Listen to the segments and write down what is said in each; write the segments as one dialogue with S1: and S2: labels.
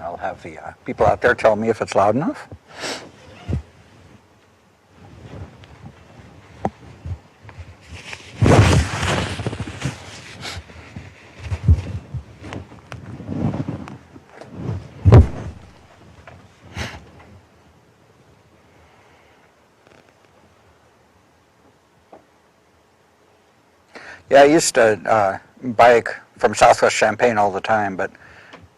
S1: I'll have the people out there tell me if it's loud enough. Yeah, I used to bike from Southwest Champaign all the time, but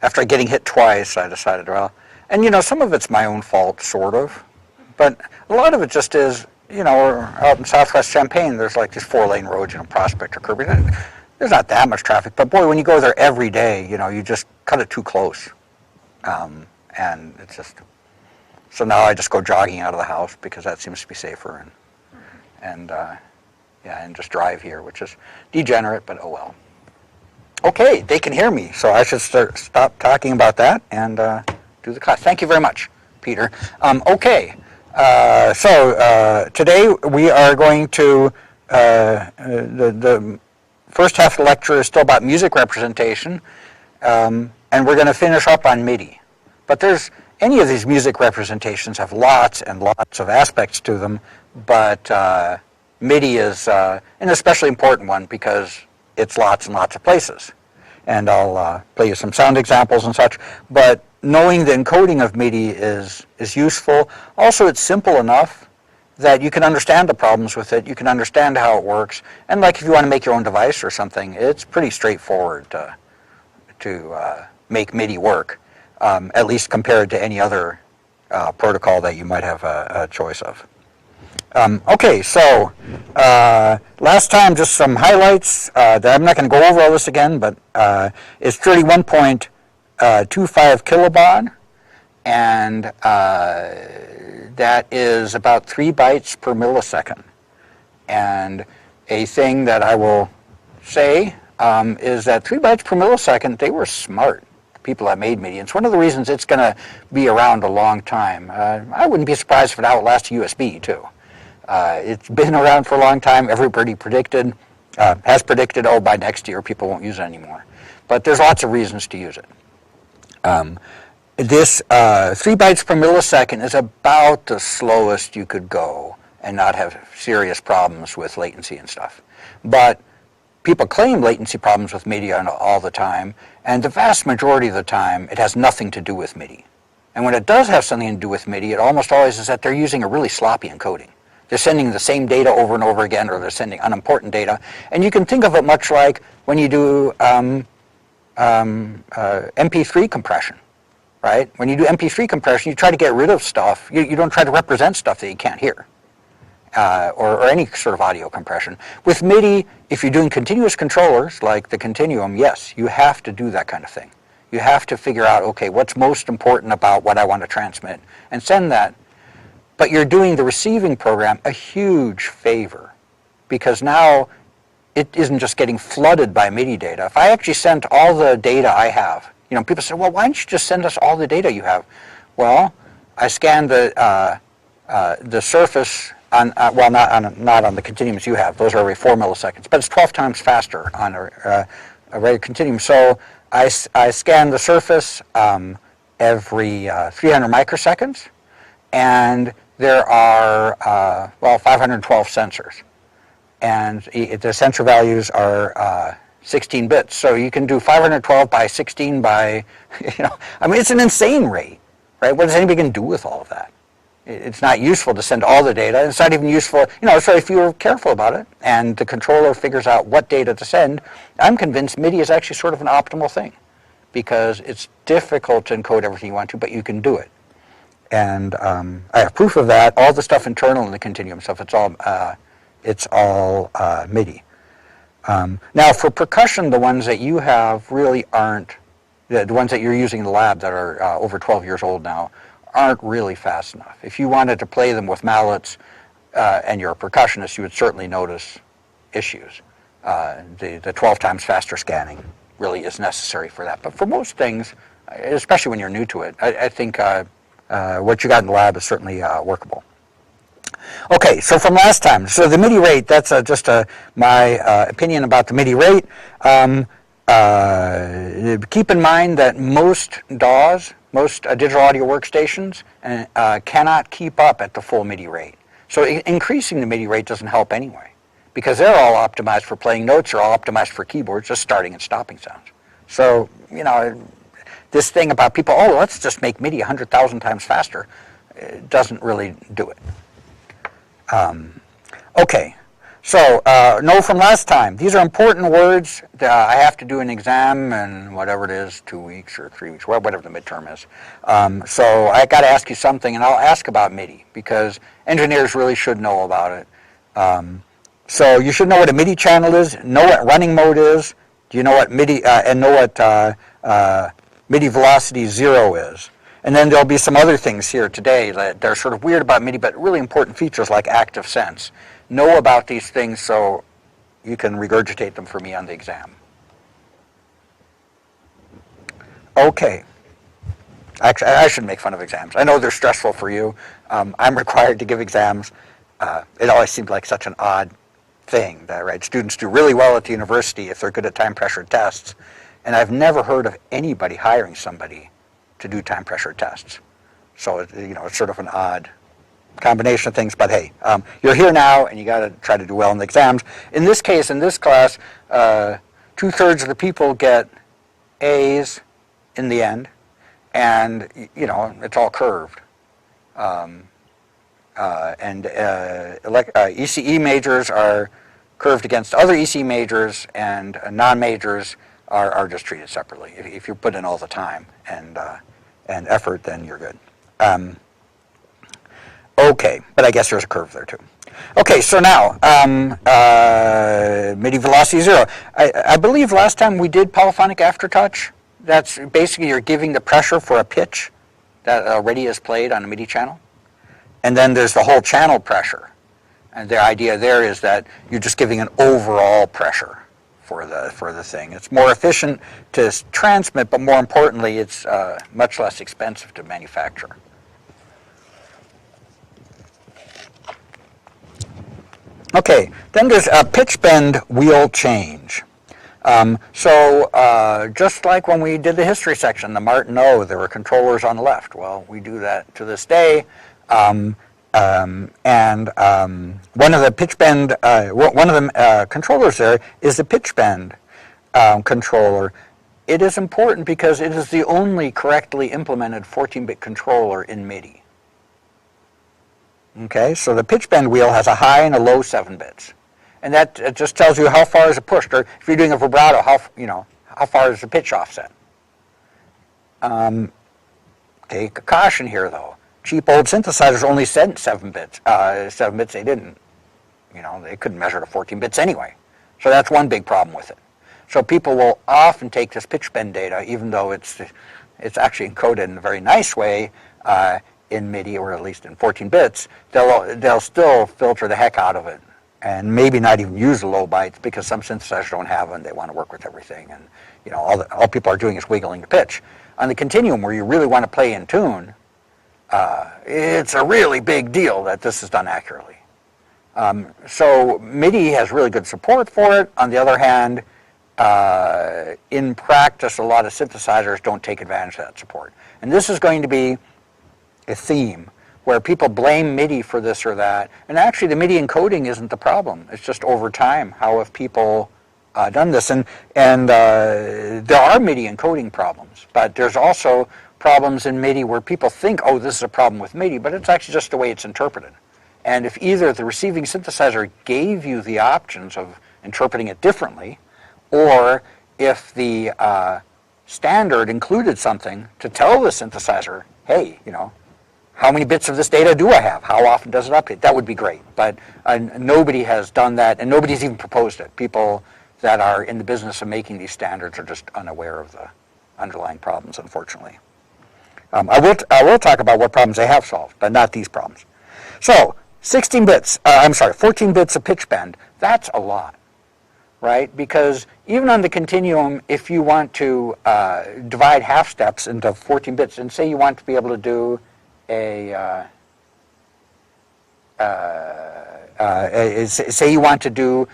S1: after getting hit twice, I decided, well, and you know, some of it's my own fault, sort of, but a lot of it just is, you know, out in Southwest Champaign, there's like these 4-lane roads, you know, Prospect or Kirby. There's not that much traffic, but boy, when you go there every day, you know, you just cut it too close, and it's just. So now I just go jogging out of the house because that seems to be safer, and just drive here, which is degenerate, but oh well. Okay, they can hear me, so I should stop talking about that and do the class. Thank you very much, Peter. Okay, so today we are going to, the first half of the lecture is still about music representation, and we're going to finish up on Midi. But any of these music representations have lots and lots of aspects to them, but Midi is an especially important one because it's lots and lots of places. And I'll play you some sound examples and such, but knowing the encoding of Midi is useful. Also, it's simple enough that you can understand the problems with it, you can understand how it works, and like if you want to make your own device or something, it's pretty straightforward to make Midi work, at least compared to any other protocol that you might have a choice of. Okay, so last time just some highlights. That I'm not going to go over all this again, but it's 31.25 kilobaud, and that is about 3 bytes per millisecond. And a thing that I will say is that 3 bytes per millisecond, they were smart, people that made Midi. It's one of the reasons it's going to be around a long time. I wouldn't be surprised if it outlasts USB, too. It's been around for a long time. Everybody has predicted, oh, by next year people won't use it anymore. But there's lots of reasons to use it. This 3 bytes per millisecond is about the slowest you could go and not have serious problems with latency and stuff. But people claim latency problems with Midi all the time, and the vast majority of the time it has nothing to do with Midi. And when it does have something to do with Midi, it almost always is that they're using a really sloppy encoding. They're sending the same data over and over again, or they're sending unimportant data. And you can think of it much like when you do MP3 compression, right? When you do MP3 compression, you try to get rid of stuff. You don't try to represent stuff that you can't hear, or any sort of audio compression. With Midi, if you're doing continuous controllers, like the Continuum, yes, you have to do that kind of thing. You have to figure out, okay, what's most important about what I want to transmit, and send that. But you're doing the receiving program a huge favor, because now it isn't just getting flooded by Midi data. If I actually sent all the data I have, you know, people say, well, why don't you just send us all the data you have? Well, I scanned the surface on, well, not on the continuums you have. Those are every 4 milliseconds, but it's 12 times faster on a regular continuum. So I scan the surface every 300 microseconds, and there are, 512 sensors. And the sensor values are 16 bits. So you can do 512 by 16 by, I mean, it's an insane rate, right? What is anybody going to do with all of that? It's not useful to send all the data. It's not even useful, so if you're careful about it and the controller figures out what data to send, I'm convinced Midi is actually sort of an optimal thing, because it's difficult to encode everything you want to, but you can do it. And I have proof of that. All the stuff internal in the continuum stuff, it's all Midi. Now, for percussion, the ones that you have really aren't, the ones that you're using in the lab that are over 12 years old now, aren't really fast enough. If you wanted to play them with mallets and you're a percussionist, you would certainly notice issues. The 12 times faster scanning really is necessary for that. But for most things, especially when you're new to it, I think what you got in the lab is certainly workable. Okay, so from last time, so the Midi rate, that's just my opinion about the Midi rate. keep in mind that most DAWs, most digital audio workstations, cannot keep up at the full MIDI rate. So increasing the MIDI rate doesn't help anyway, because they're all optimized for playing notes, they're all optimized for keyboards, just starting and stopping sounds. So, you know, this thing about people, oh, let's just make MIDI 100,000 times faster, it doesn't really do it. Okay, so know from last time, these are important words that I have to do an exam in whatever it is, 2 weeks or 3 weeks, whatever the midterm is. So I got to ask you something, and I'll ask about MIDI, because engineers really should know about it. So you should know what a MIDI channel is, know what running mode is, do you know what MIDI, and know what MIDI velocity 0 is. And then there'll be some other things here today that are sort of weird about MIDI, but really important features like active sense. Know about these things so you can regurgitate them for me on the exam. Okay. Actually, I shouldn't make fun of exams. I know they're stressful for you. I'm required to give exams. It always seemed like such an odd thing that, right, students do really well at the university if they're good at time-pressured tests. And I've never heard of anybody hiring somebody to do time-pressured tests. So, you know, it's sort of an odd combination of things, but hey, you're here now and you got to try to do well in the exams. In this case, in this class, 2/3 of the people get A's in the end, and you know, it's all curved. ECE majors are curved against other ECE majors, and non-majors are just treated separately. If you put in all the time and effort, then you're good. Okay, but I guess there's a curve there too. Okay, so now, MIDI velocity 0. I believe last time we did polyphonic aftertouch. That's basically you're giving the pressure for a pitch that already is played on a MIDI channel. And then there's the whole channel pressure. And the idea there is that you're just giving an overall pressure for the thing. It's more efficient to transmit, but more importantly, it's much less expensive to manufacture. Okay, then there's a pitch bend wheel change. Just like when we did the history section, the Martin-O, there were controllers on the left. Well, we do that to this day. One of the pitch bend, one of the controllers there is the pitch bend controller. It is important because it is the only correctly implemented 14-bit controller in MIDI. Okay, so the pitch bend wheel has a high and a low 7 bits. And that it just tells you how far is it pushed, or if you're doing a vibrato, how far is the pitch offset. Take a caution here, though. Cheap old synthesizers only said 7 bits. 7 bits, they didn't. They couldn't measure to 14 bits anyway. So that's one big problem with it. So people will often take this pitch bend data, even though it's actually encoded in a very nice way in MIDI, or at least in 14 bits. They'll still filter the heck out of it, and maybe not even use the low bytes, because some synthesizers don't have them. They want to work with everything, and all people are doing is wiggling the pitch. On the continuum, where you really want to play in tune, it's a really big deal that this is done accurately. So MIDI has really good support for it. On the other hand, in practice, a lot of synthesizers don't take advantage of that support. And this is going to be a theme where people blame MIDI for this or that. And actually, the MIDI encoding isn't the problem. It's just over time, how have people done this? And there are MIDI encoding problems, but there's also problems in MIDI where people think, oh, this is a problem with MIDI, but it's actually just the way it's interpreted. And if either the receiving synthesizer gave you the options of interpreting it differently, or if the standard included something to tell the synthesizer, hey, how many bits of this data do I have? How often does it update? That would be great. But nobody has done that, and nobody's even proposed it. People that are in the business of making these standards are just unaware of the underlying problems, unfortunately. I will talk about what problems they have solved, but not these problems. So 14 bits of pitch bend, that's a lot, right? Because even on the continuum, if you want to divide half steps into 14 bits, and say you want to be able to do say you want to do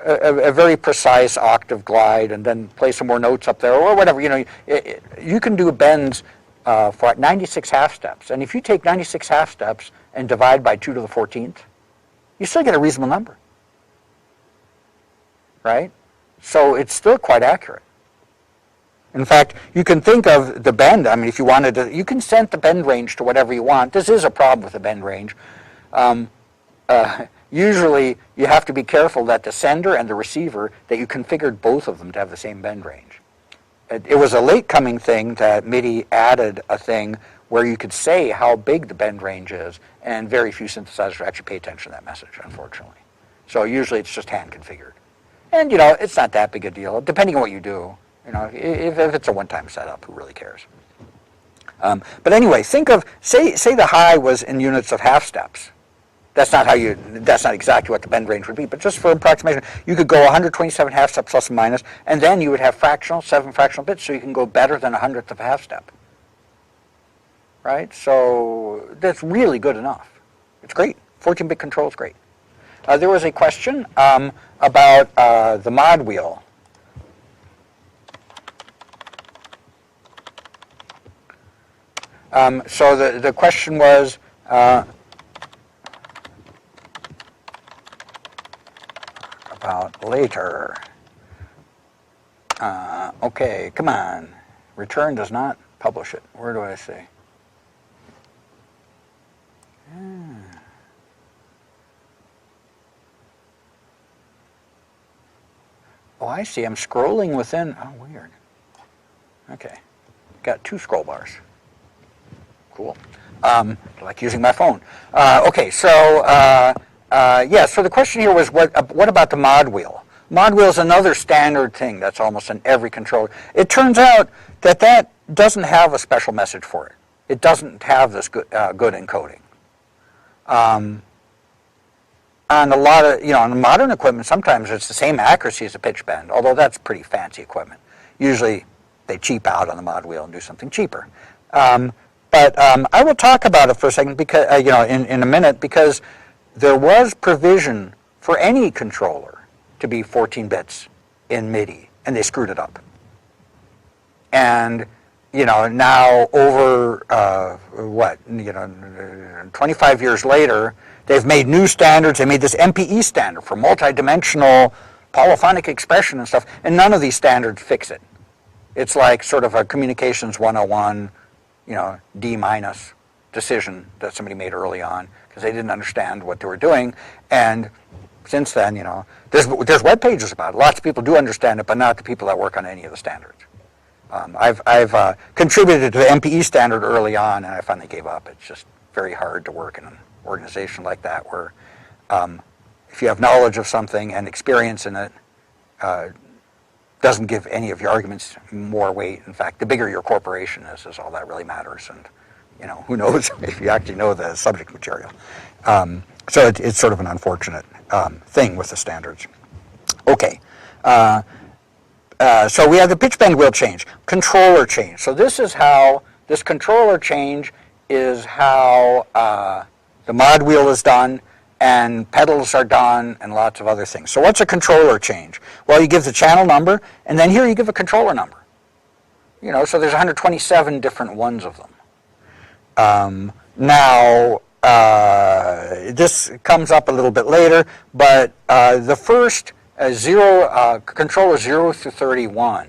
S1: a very precise octave glide and then play some more notes up there or whatever. You can do bends for 96 half steps. And if you take 96 half steps and divide by 2 to the 14th, you still get a reasonable number, right? So it's still quite accurate. In fact, you can think of the bend. I mean, if you wanted to, you can set the bend range to whatever you want. This is a problem with the bend range. Usually, you have to be careful that the sender and the receiver, that you configured both of them to have the same bend range. It was a late-coming thing that Midi added a thing where you could say how big the bend range is, and very few synthesizers actually pay attention to that message, unfortunately. So usually it's just hand-configured. And, it's not that big a deal, depending on what you do. If it's a one-time setup, who really cares? But anyway, think of, say the high was in units of half steps. That's not exactly what the bend range would be, but just for approximation, you could go 127 half steps plus and minus, and then you would have 7 fractional bits, so you can go better than 100th of a half step. Right? So that's really good enough. It's great. 14-bit control is great. There was a question about the mod wheel. So the question was, about later. Okay, come on. Return does not publish it. Where do I see? Oh, I see. I'm scrolling within. Oh, weird. Okay. Got 2 scroll bars. Cool. Like using my phone. Okay, so so the question here was, what about the mod wheel? Mod wheel is another standard thing that's almost in every controller. It turns out that doesn't have a special message for it. It doesn't have this good encoding. On a lot of, on modern equipment, sometimes it's the same accuracy as a pitch bend, although that's pretty fancy equipment. Usually they cheap out on the mod wheel and do something cheaper. But I will talk about it for a second, because in a minute, because there was provision for any controller to be 14 bits in Midi, and they screwed it up. And now over 25 years later, they've made new standards. They made this MPE standard for multidimensional polyphonic expression and stuff, and none of these standards fix it. It's like sort of a communications 101, D- decision that somebody made early on because they didn't understand what they were doing. And since then, there's web pages about it. Lots of people do understand it, but not the people that work on any of the standards. I've contributed to the MPE standard early on, and I finally gave up. It's just very hard to work in an organization like that where if you have knowledge of something and experience in it, doesn't give any of your arguments more weight. In fact, the bigger your corporation is all that really matters. And who knows if you actually know the subject material. So it's sort of an unfortunate thing with the standards. Okay. So we have the pitch bend wheel change, controller change. So this controller change is how the mod wheel is done, and pedals are done, and lots of other things. So what's a controller change? Well, you give the channel number, and then here you give a controller number. So there's 127 different ones of them. Now, this comes up a little bit later, but the first controller 0 through 31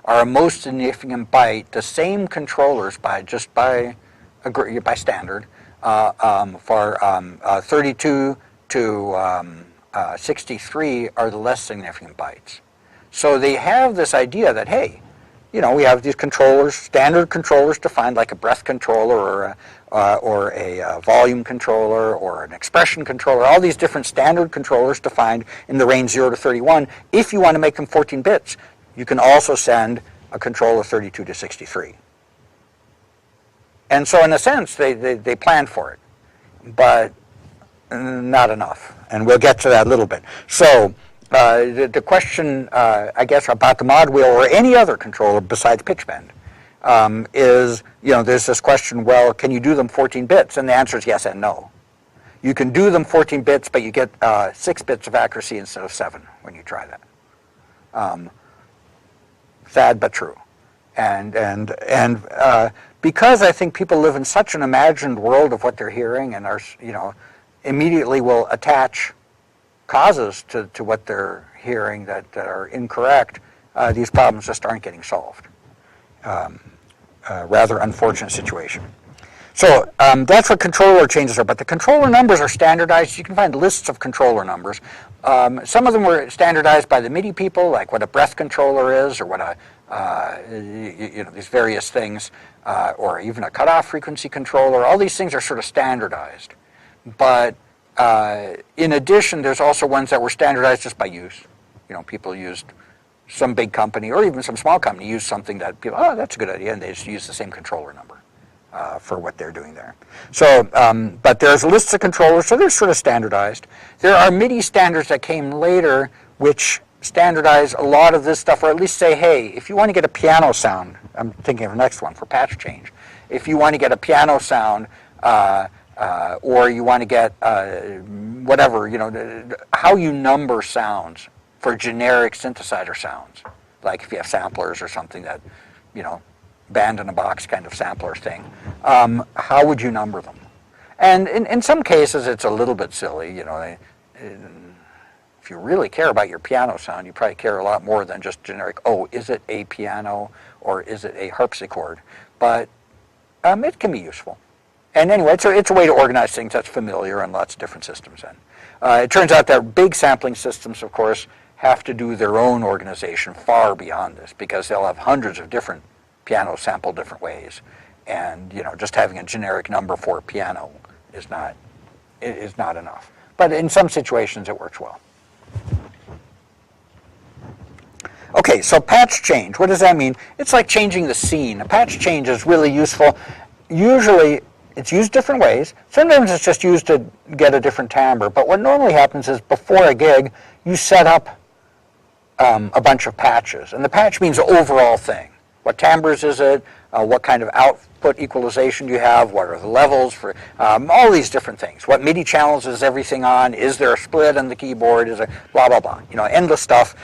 S1: are a most significant byte. The same controllers by standard for 32 to 63 are the less significant bytes. So they have this idea that, hey, we have these controllers, standard controllers defined like a breath controller or a volume controller or an expression controller, all these different standard controllers defined in the range 0 to 31. If you want to make them 14 bits, you can also send a controller 32 to 63. And so in a sense, they planned for it, but not enough. And we'll get to that a little bit. So the question, I guess, about the mod wheel or any other controller besides pitch bend is, there's this question, well, can you do them 14 bits? And the answer is yes and no. You can do them 14 bits, but you get 6 bits of accuracy instead of 7 when you try that. Sad but true. And because I think people live in such an imagined world of what they're hearing and are, immediately will attach causes to what they're hearing that are incorrect, these problems just aren't getting solved. Rather unfortunate situation. So that's what controller changes are, but the controller numbers are standardized. You can find lists of controller numbers. Some of them were standardized by the Midi people, like what a breath controller is, or what these various things, or even a cutoff frequency controller. All these things are sort of standardized. But in addition, there's also ones that were standardized just by use. People used some big company, or even some small company, used something that people, oh, that's a good idea, and they just use the same controller number. For what they're doing there. So, but there's lists of controllers, so they're sort of standardized. There are MIDI standards that came later which standardize a lot of this stuff, or at least say, hey, if you want to get a piano sound, I'm thinking of the next one for patch change. If you want to get a piano sound, or you want to get whatever, how you number sounds for generic synthesizer sounds, like if you have samplers or something that, band-in-a-box kind of sampler thing, how would you number them? And in some cases, it's a little bit silly. If you really care about your piano sound, you probably care a lot more than just generic, oh, is it a piano or is it a harpsichord? But it can be useful. And anyway, it's a way to organize things that's familiar in lots of different systems. And it turns out that big sampling systems, of course, have to do their own organization far beyond this, because they'll have hundreds of different piano sampled different ways, and just having a generic number for a piano is not enough. But in some situations, it works well. Okay, so patch change. What does that mean? It's like changing the scene. A patch change is really useful. Usually, it's used different ways. Sometimes it's just used to get a different timbre. But what normally happens is before a gig, you set up a bunch of patches, and the patch means the overall thing. What timbres is it? What kind of output equalization do you have? What are the levels for all these different things? What MIDI channels is everything on? Is there a split on the keyboard? Is there blah, blah, blah? Endless stuff.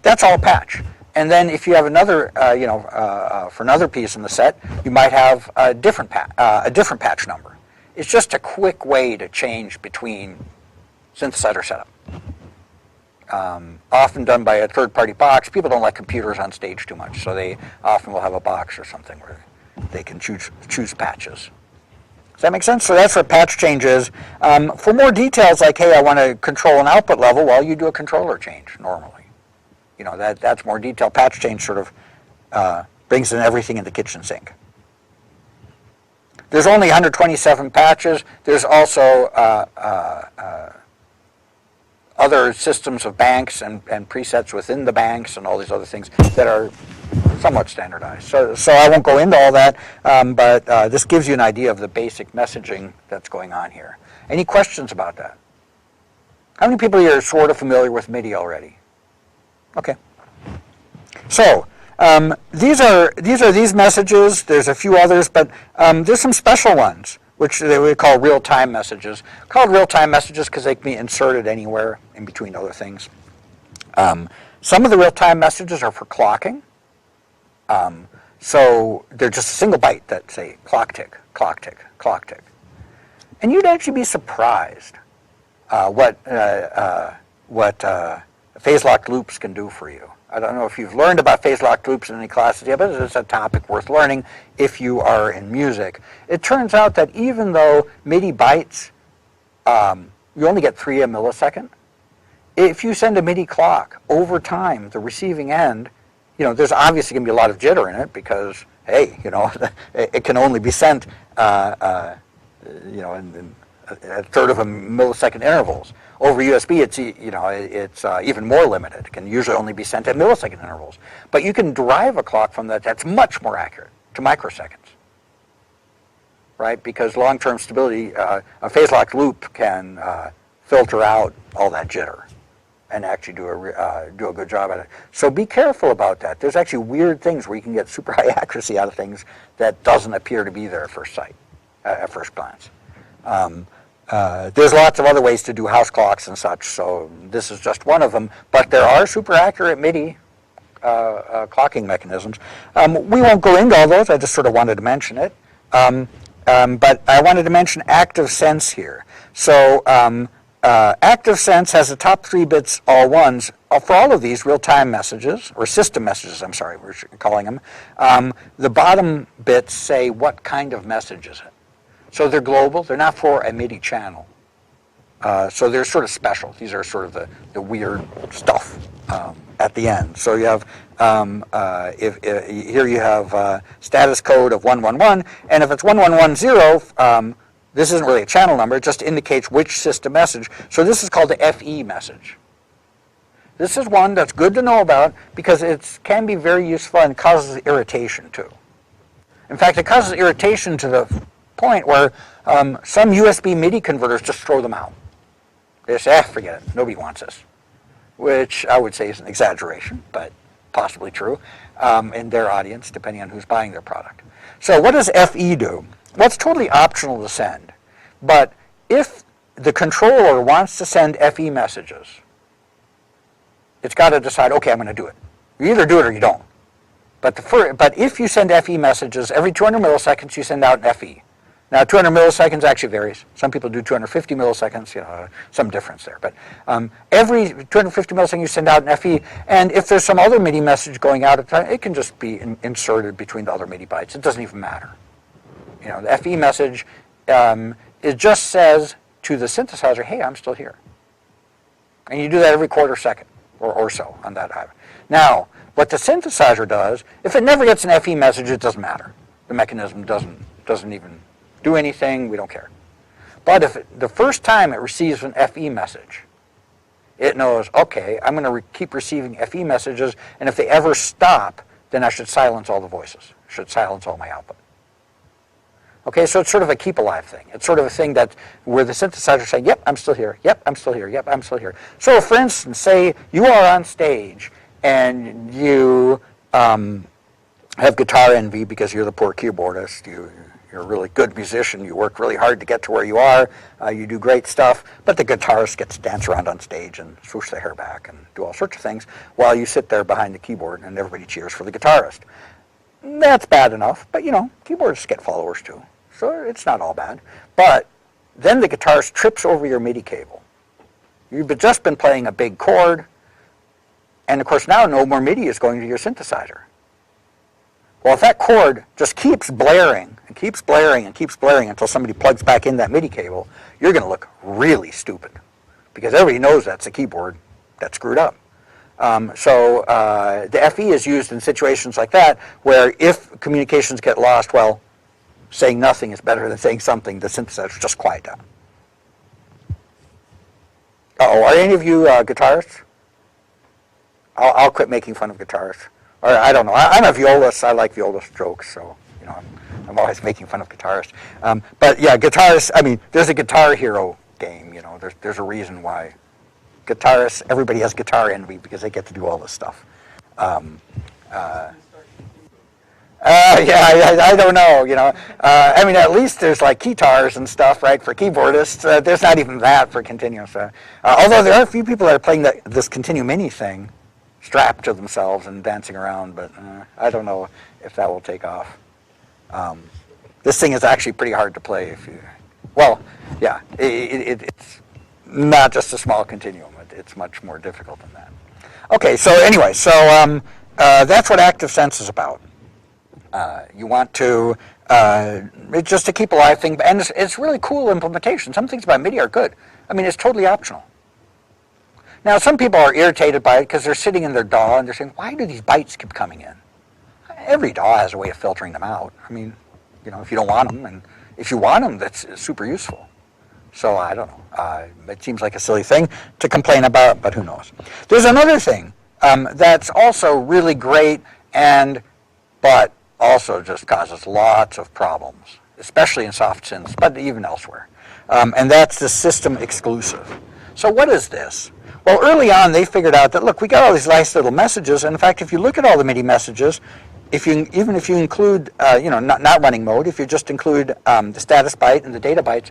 S1: That's all patch. And then if you have another, for another piece in the set, you might have a different patch number. It's just a quick way to change between synthesizer setup. Often done by a third-party box. People don't like computers on stage too much, so they often will have a box or something where they can choose patches. Does that make sense? So that's what patch change is. For more details, like, hey, I want to control an output level, well, you do a controller change normally. That's more detail. Patch change sort of brings in everything in the kitchen sink. There's only 127 patches. There's also other systems of banks and presets within the banks and all these other things that are somewhat standardized. So I won't go into all that, but this gives you an idea of the basic messaging that's going on here. Any questions about that? How many people here are sort of familiar with MIDI already? Okay. So these are these messages. There's a few others, but there's some special ones, which they would call real-time messages. Called real-time messages because they can be inserted anywhere in between other things. Some of the real-time messages are for clocking. So they're just a single byte that say clock tick, clock tick, clock tick. And you'd actually be surprised what phase-locked loops can do for you. I don't know if you've learned about phase-locked loops in any classes yet, but it's a topic worth learning if you are in music. It turns out that even though MIDI bytes, you only get 3 a millisecond, if you send a MIDI clock over time, the receiving end, there's obviously going to be a lot of jitter in it because, hey, it can only be sent, in a third of a millisecond intervals. Over USB, it's even more limited. It can usually only be sent at millisecond intervals. But you can derive a clock from that that's much more accurate, to microseconds, right? Because long-term stability, a phase-locked loop can filter out all that jitter and actually do a good job at it. So be careful about that. There's actually weird things where you can get super high accuracy out of things that doesn't appear to be there at first sight, at first glance. There's lots of other ways to do house clocks and such, so this is just one of them. But there are super accurate MIDI clocking mechanisms. We won't go into all those. I just sort of wanted to mention it. But I wanted to mention active sense here. So active sense has the top 3 bits all ones. For all of these real-time messages, or system messages, I'm sorry, we're calling them, the bottom bits say what kind of message is it. So they're global. They're not for a MIDI channel. So they're sort of special. These are sort of the weird stuff at the end. So you have, here you have status code of 111, and if it's 1110, this isn't really a channel number. It just indicates which system message. So this is called the FE message. This is one that's good to know about because it can be very useful and causes irritation too. In fact, it causes irritation to the point where some USB MIDI converters just throw them out. They say, forget it, nobody wants this, which I would say is an exaggeration, but possibly true in their audience, depending on who's buying their product. So what does FE do? Well, it's totally optional to send, but if the controller wants to send FE messages, it's got to decide, okay, I'm going to do it. You either do it or you don't. But if you send FE messages, every 200 milliseconds you send out an FE. Now, 200 milliseconds actually varies. Some people do 250 milliseconds, some difference there. But every 250 milliseconds you send out an FE, and if there's some other MIDI message going out at the time, it can just be inserted between the other MIDI bytes. It doesn't even matter. The FE message, it just says to the synthesizer, hey, I'm still here. And you do that every quarter second or so on that item. Now, what the synthesizer does, if it never gets an FE message, it doesn't matter. The mechanism doesn't even do anything, we don't care. But if the first time it receives an FE message, it knows, okay, I'm going to keep receiving FE messages, and if they ever stop, then I should silence all the voices. I should silence all my output. Okay, so it's sort of a keep alive thing. It's sort of a thing where the synthesizer is saying, yep, I'm still here, yep, I'm still here, yep, I'm still here. So for instance, say you are on stage and you have guitar envy because you're the poor keyboardist, you're a really good musician, you work really hard to get to where you are, you do great stuff, but the guitarist gets to dance around on stage and swoosh their hair back and do all sorts of things while you sit there behind the keyboard and everybody cheers for the guitarist. That's bad enough, but keyboardists get followers too. So it's not all bad. But then the guitarist trips over your MIDI cable. You've just been playing a big chord, and of course now no more MIDI is going to your synthesizer. Well, if that chord just keeps blaring and keeps blaring and keeps blaring until somebody plugs back in that MIDI cable, you're going to look really stupid because everybody knows that's a keyboard that's screwed up. So the FE is used in situations like that where if communications get lost, well, saying nothing is better than saying something. The synthesizer just quiet down. Uh-oh, are any of you guitarists? I'll quit making fun of guitarists. Or I don't know. I'm a violist. I like violist jokes, so I'm always making fun of guitarists. But yeah, guitarists. I mean, there's a Guitar Hero game. There's a reason why guitarists. Everybody has guitar envy because they get to do all this stuff. I don't know, I mean, at least there's like keytars and stuff, right, for keyboardists. There's not even that for continuous. Although there are a few people that are playing this Continue Mini thing strapped to themselves and dancing around, but I don't know if that will take off. This thing is actually pretty hard to play it's not just a small continuum. It's much more difficult than that. Okay, so anyway, that's what active sense is about. You want to, it's just a keep alive thing, and it's really cool implementation. Some things about MIDI are good. I mean, it's totally optional. Now, some people are irritated by it because they're sitting in their DAW and they're saying, why do these bytes keep coming in? Every DAW has a way of filtering them out. I mean, if you don't want them, and if you want them, that's super useful. So I don't know. It seems like a silly thing to complain about, but who knows. There's another thing that's also really great, but also just causes lots of problems, especially in soft synths, but even elsewhere. And that's the system exclusive. So what is this? Well, early on they figured out that, look, we got all these nice little messages, and in fact, if you look at all the MIDI messages, even if you include, not running mode, if you just include the status byte and the data bytes,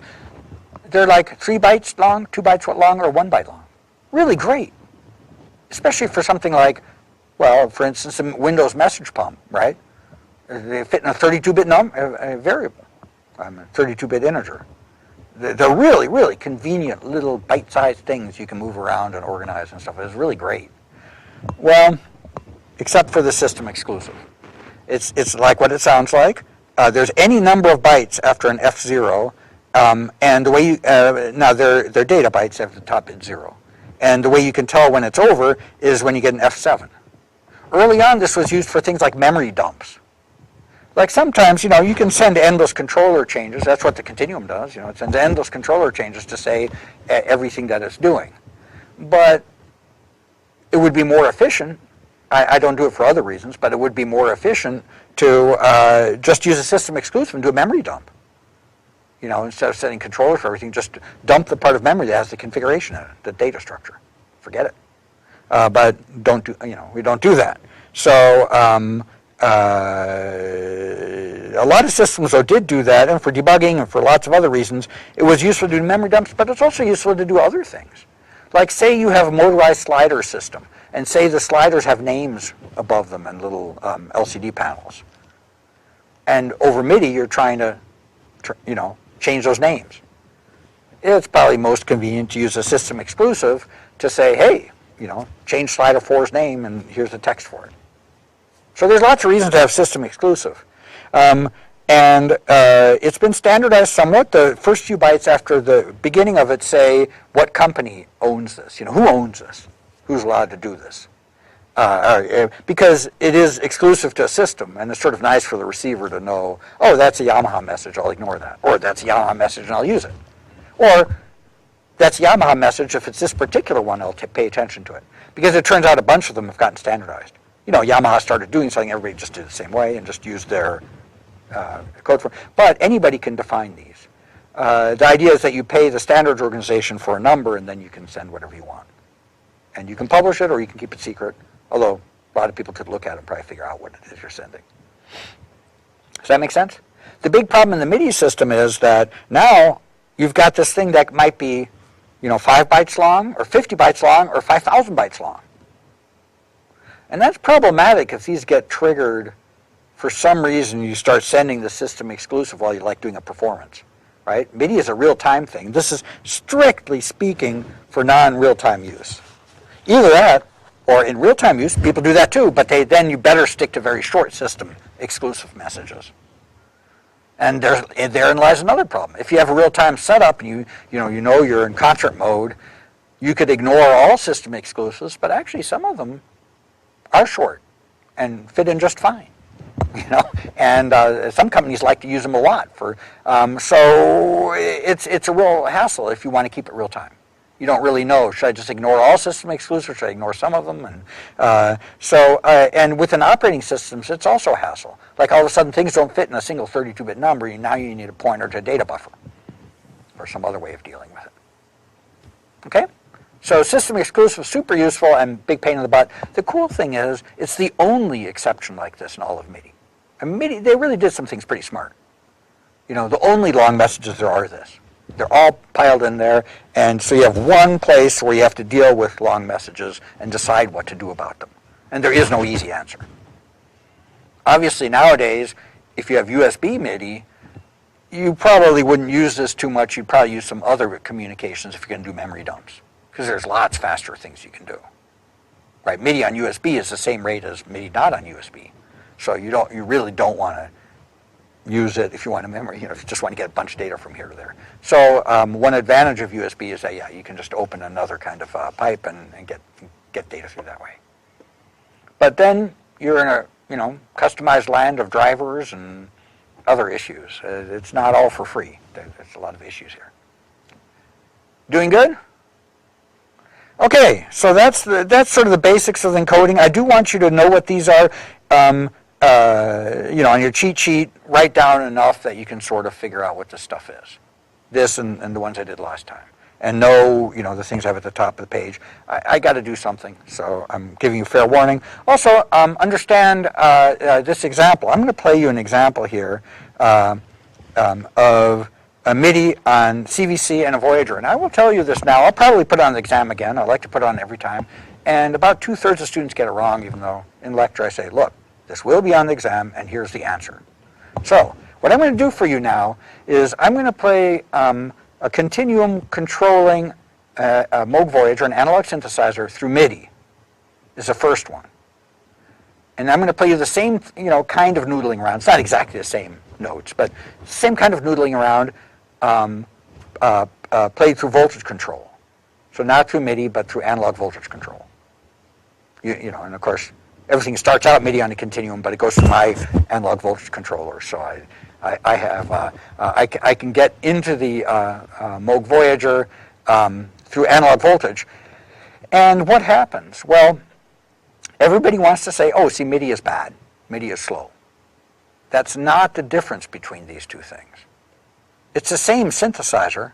S1: they're like 3 bytes long, 2 bytes long, or 1 byte long. Really great, especially for something like, well, for instance, a Windows message pump, right? They fit in a 32-bit variable, a 32-bit integer. They're really, really convenient little bite-sized things you can move around and organize and stuff. It's really great. Well, except for the system exclusive. It's like what it sounds like. There's any number of bytes after an F0, and the way you, now they're data bytes after the top bit 0. And the way you can tell when it's over is when you get an F7. Early on, this was used for things like memory dumps. Like sometimes, you can send endless controller changes. That's what the continuum does. It sends endless controller changes to say everything that it's doing. But it would be more efficient. I don't do it for other reasons, but it would be more efficient to just use a system exclusive and do a memory dump. Instead of setting controllers for everything, just dump the part of memory that has the configuration in it, the data structure. Forget it. But we don't do that. So a lot of systems, though, did do that, and for debugging and for lots of other reasons, it was useful to do memory dumps, but it's also useful to do other things. Like, say you have a motorized slider system, and say the sliders have names above them and little LCD panels. And over MIDI, you're trying to, change those names. It's probably most convenient to use a system exclusive to say, hey, change slider 4's name, and here's the text for it. So there's lots of reasons to have system exclusive. And it's been standardized somewhat. The first few bytes after the beginning of it say what company owns this. Who owns this? Who's allowed to do this? Because it is exclusive to a system, and it's sort of nice for the receiver to know, oh, that's a Yamaha message, I'll ignore that. Or that's a Yamaha message, and I'll use it. Or that's a Yamaha message, if it's this particular one, I'll pay attention to it. Because it turns out a bunch of them have gotten standardized. Yamaha started doing something, everybody just did it the same way and just used their code for it. But anybody can define these. The idea is that you pay the standards organization for a number, and then you can send whatever you want. And you can publish it, or you can keep it secret, although a lot of people could look at it and probably figure out what it is you're sending. Does that make sense? The big problem in the MIDI system is that now you've got this thing that might be 5 bytes long, or 50 bytes long, or 5,000 bytes long. And that's problematic if these get triggered for some reason you start sending the system exclusive while you like doing a performance, right? MIDI is a real-time thing. This is strictly speaking for non-real-time use. Either that, or in real-time use, people do that too, but then you better stick to very short system exclusive messages. And therein lies another problem. If you have a real-time setup and you're in concert mode, you could ignore all system exclusives, but actually some of them are short and fit in just fine. And some companies like to use them a lot so it's a real hassle if you want to keep it real time. You don't really know, should I just ignore all system exclusives, should I ignore some of them? And and within operating systems, it's also a hassle. Like all of a sudden things don't fit in a single 32-bit number, and now you need a pointer to a data buffer or some other way of dealing with it. Okay? So system exclusive, super useful and big pain in the butt. The cool thing is, it's the only exception like this in all of MIDI. And MIDI, they really did some things pretty smart. The only long messages there are this. They're all piled in there, and so you have one place where you have to deal with long messages and decide what to do about them. And there is no easy answer. Obviously nowadays, if you have USB MIDI, you probably wouldn't use this too much. You'd probably use some other communications if you're going to do memory dumps, because there's lots faster things you can do. Right? MIDI on USB is the same rate as MIDI not on USB. So you really don't want to use it if you want a memory, if you just want to get a bunch of data from here to there. So one advantage of USB is that, you can just open another kind of pipe and get data through that way. But then you're in a customized land of drivers and other issues. It's not all for free. There's a lot of issues here. Doing good? Okay, so that's sort of the basics of encoding. I do want you to know what these are. On your cheat sheet, write down enough that you can sort of figure out what this stuff is. This and the ones I did last time. And know, the things I have at the top of the page. I got to do something, so I'm giving you fair warning. Also, understand this example. I'm going to play you an example here of Midi on CVC and a Voyager. And I will tell you this now. I'll probably put it on the exam again. I like to put it on every time. And about 2/3 of students get it wrong, even though in lecture I say, look, this will be on the exam, and here's the answer. So what I'm going to do for you now is I'm going to play a continuum controlling a Moog Voyager, an analog synthesizer, through Midi is the first one. And I'm going to play you the same, kind of noodling around. It's not exactly the same notes, but same kind of noodling around played through voltage control. So not through Midi, but through analog voltage control. And of course, everything starts out Midi on a continuum, but it goes to my analog voltage controller. So I can get into the Moog Voyager through analog voltage. And what happens? Well, everybody wants to say, oh, see, Midi is bad. Midi is slow. That's not the difference between these two things. It's the same synthesizer.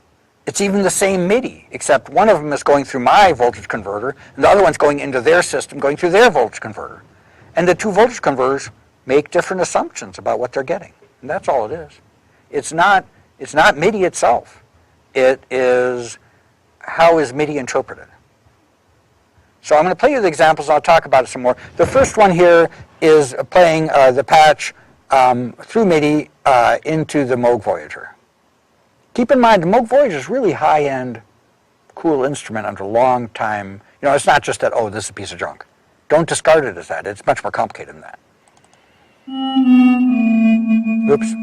S1: It's even the same Midi, except one of them is going through my voltage converter, and the other one's going into their system, going through their voltage converter. And the two voltage converters make different assumptions about what they're getting. And that's all it is. It's not Midi itself. It is how is Midi interpreted. So I'm going to play you the examples, and I'll talk about it some more. The first one here is playing the patch through Midi into the Moog Voyager. Keep in mind, the Moog Voyager is really high-end, cool instrument under a long time. It's not just that, oh, this is a piece of junk. Don't discard it as that. It's much more complicated than that. Oops.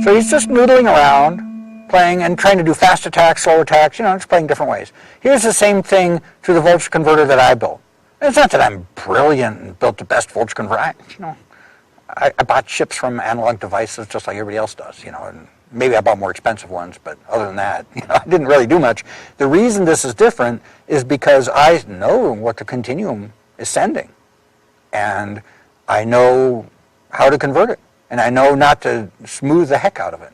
S1: So he's just noodling around, playing and trying to do fast attacks, slow attacks, just playing different ways. Here's the same thing through the voltage converter that I built. It's not that I'm brilliant and built the best voltage converter. I bought chips from Analog Devices just like everybody else does, and maybe I bought more expensive ones, but other than that, I didn't really do much. The reason this is different is because I know what the continuum is sending, and I know how to convert it. And I know not to smooth the heck out of it.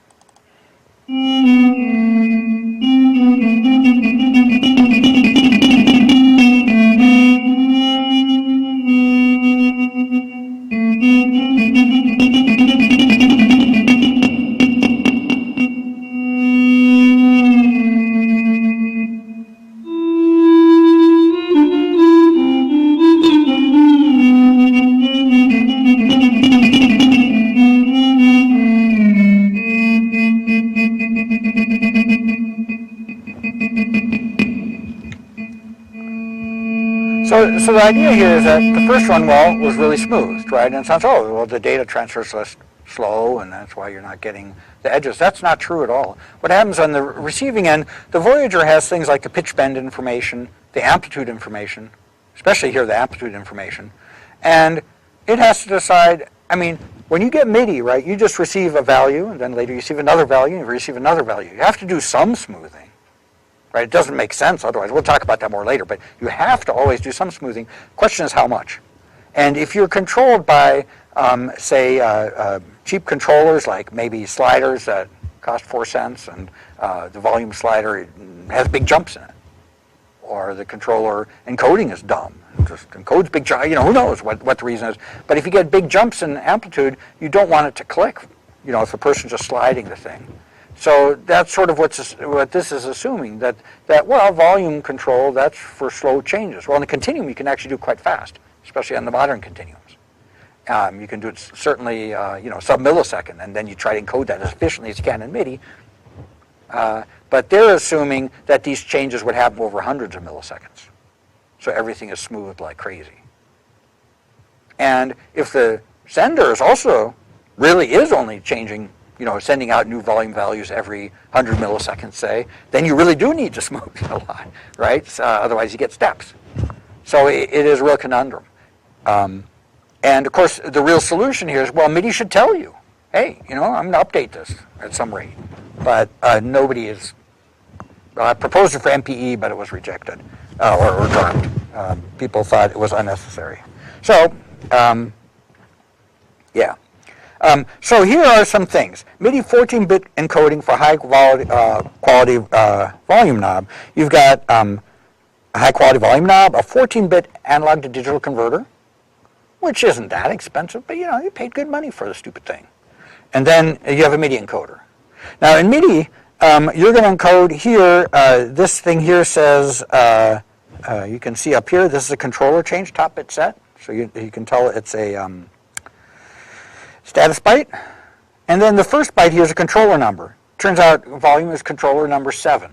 S1: So the idea here is that the first one, was really smooth, right? And it sounds, the data transfer is less slow, and that's why you're not getting the edges. That's not true at all. What happens on the receiving end, the Voyager has things like the pitch bend information, the amplitude information, especially here the amplitude information, and it has to decide, when you get Midi, right, you just receive a value, and then later you receive another value, and you receive another value. You have to do some smoothing. Right? It doesn't make sense otherwise. We'll talk about that more later, but you have to always do some smoothing. Question is how much. And if you're controlled by, cheap controllers like maybe sliders that cost 4 cents and the volume slider has big jumps in it, or the controller encoding is dumb, it just encodes big jumps, who knows what the reason is. But if you get big jumps in amplitude, you don't want it to click, if the person's just sliding the thing. So that's sort of what this is assuming, that volume control, that's for slow changes. Well, in the continuum, you can actually do quite fast, especially on the modern continuums. You can do it certainly, sub-millisecond, and then you try to encode that as efficiently as you can in Midi. But they're assuming that these changes would happen over hundreds of milliseconds. So everything is smooth like crazy. And if the sender is also really is only changing, sending out new volume values every 100 milliseconds, say, then you really do need to smooth it a lot, right? Otherwise you get steps. So it is a real conundrum. And of course, the real solution here is, Midi should tell you, hey, I'm going to update this at some rate. But nobody is, I proposed it for MPE, but it was rejected. or termed. People thought it was unnecessary. So, yeah. So here are some things. MIDI 14-bit encoding for high quality volume knob. You've got a high quality volume knob, a 14-bit analog to digital converter, which isn't that expensive, but you paid good money for the stupid thing. And then you have a MIDI encoder. Now in MIDI, you're going to encode here. This thing here says, you can see up here, this is a controller change, top bit set. So you can tell it's a status byte. And then the first byte here is a controller number. Turns out volume is controller number 7.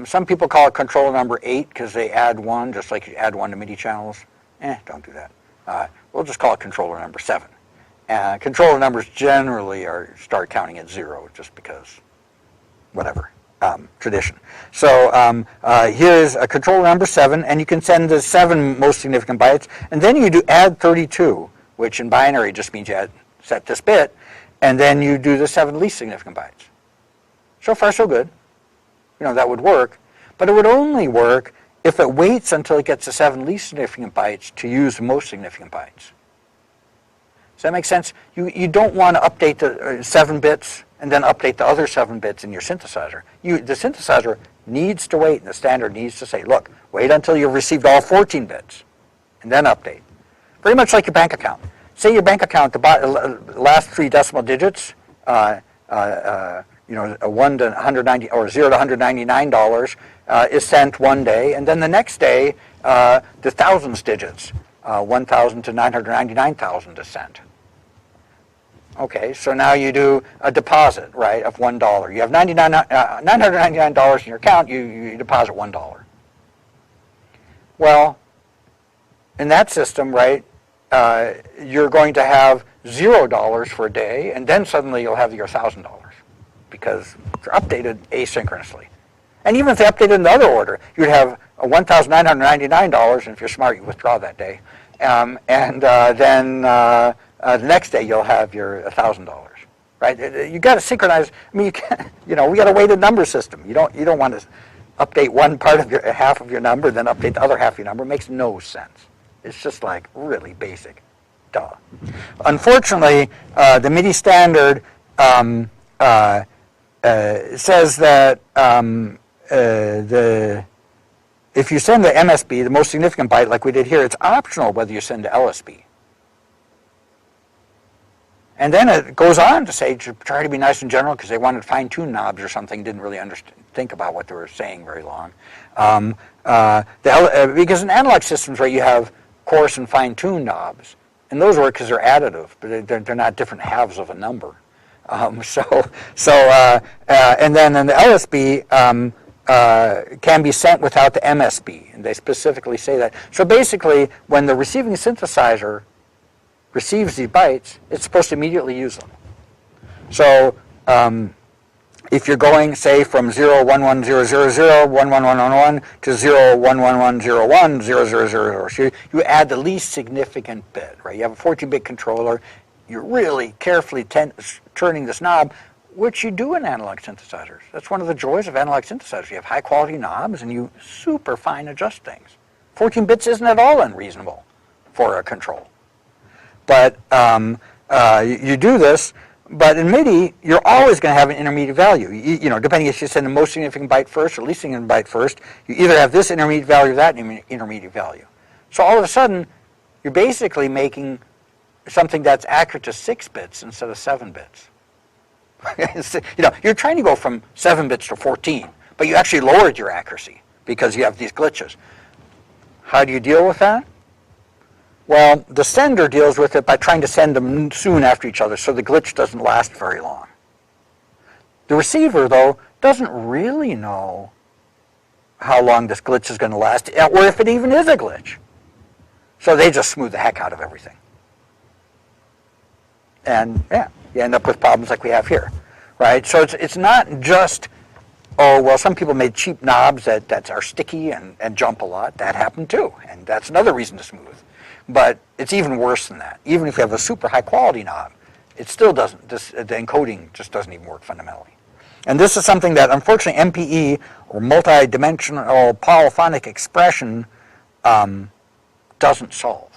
S1: Some people call it controller number 8 because they add 1, just like you add 1 to MIDI channels. Don't do that. We'll just call it controller number 7. Controller numbers generally start counting at 0 just because, whatever, tradition. So here's a controller number 7, and you can send the 7 most significant bytes, and then you do add 32, which in binary just means you set this bit, and then you do the 7 least significant bytes. So far, so good. That would work, but it would only work if it waits until it gets the 7 least significant bytes to use the most significant bytes. Does that make sense? You don't want to update the 7 bits and then update the other 7 bits in your synthesizer. The synthesizer needs to wait, and the standard needs to say, look, wait until you've received all 14 bits, and then update. Very much like your bank account. Say your bank account, the last 3 decimal digits, a 1 to 190 or 0 to $199 is sent one day, and then the next day the thousands digits, 1,000 to 999,000 is sent. Okay, so now you do a deposit, right, of $1. You have $999 in your account. You deposit $1. Well, in that system, right, you're going to have $0 for a day, and then suddenly you'll have your $1,000 because they're updated asynchronously. And even if they updated in the other order, you'd have $1,999, and if you're smart, you withdraw that day. Then the next day you'll have your $1,000, right? You got to synchronize. I mean, you can't. We got a weighted number system. You don't want to update one part of your half of your number, then update the other half of your number. It makes no sense. It's just like really basic. Duh. Unfortunately, the MIDI standard says that if you send the MSB, the most significant byte, like we did here, it's optional whether you send the LSB. And then it goes on to say, to try to be nice and general, because they wanted fine-tune knobs or something, didn't really think about what they were saying very long. Because in analog systems, right, you have coarse and fine-tune knobs, and those work because they're additive, but they're not different halves of a number. And then in the LSB can be sent without the MSB, and they specifically say that. So basically, when the receiving synthesizer receives these bytes, it's supposed to immediately use them. So if you're going, say, from 01100 11111 to 011101 0000, so you add the least significant bit, right? You have a 14-bit controller. You're really carefully turning this knob, which you do in analog synthesizers. That's one of the joys of analog synthesizers. You have high-quality knobs, and you super fine adjust things. 14 bits isn't at all unreasonable for a control. But you do this, but in MIDI, you're always going to have an intermediate value. Depending if you send the most significant byte first or least significant byte first, you either have this intermediate value or that intermediate value. So all of a sudden, you're basically making something that's accurate to 6 bits instead of 7 bits. You're trying to go from 7 bits to 14, but you actually lowered your accuracy because you have these glitches. How do you deal with that? Well, the sender deals with it by trying to send them soon after each other so the glitch doesn't last very long. The receiver, though, doesn't really know how long this glitch is going to last, or if it even is a glitch. So they just smooth the heck out of everything. And, yeah, you end up with problems like we have here, right? So it's not just, oh, well, some people made cheap knobs that are sticky and jump a lot. That happened, too, and that's another reason to smooth. But it's even worse than that. Even if you have a super high-quality knob, it still doesn't, the encoding just doesn't even work fundamentally. And this is something that, unfortunately, MPE, or multi-dimensional polyphonic expression, doesn't solve.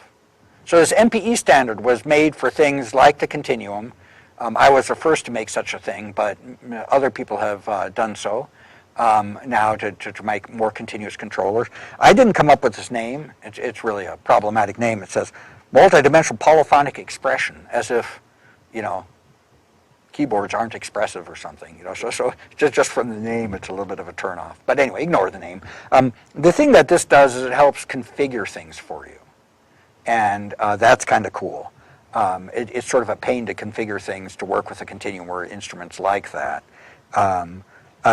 S1: So this MPE standard was made for things like the continuum. I was the first to make such a thing, but other people have done so now to make more continuous controllers. I didn't come up with this name. It's really a problematic name. It says multi-dimensional polyphonic expression, as if, keyboards aren't expressive or something, So just from the name, it's a little bit of a turnoff. But anyway, ignore the name. The thing that this does is it helps configure things for you, and that's kind of cool. It's sort of a pain to configure things to work with a continuum or instruments like that.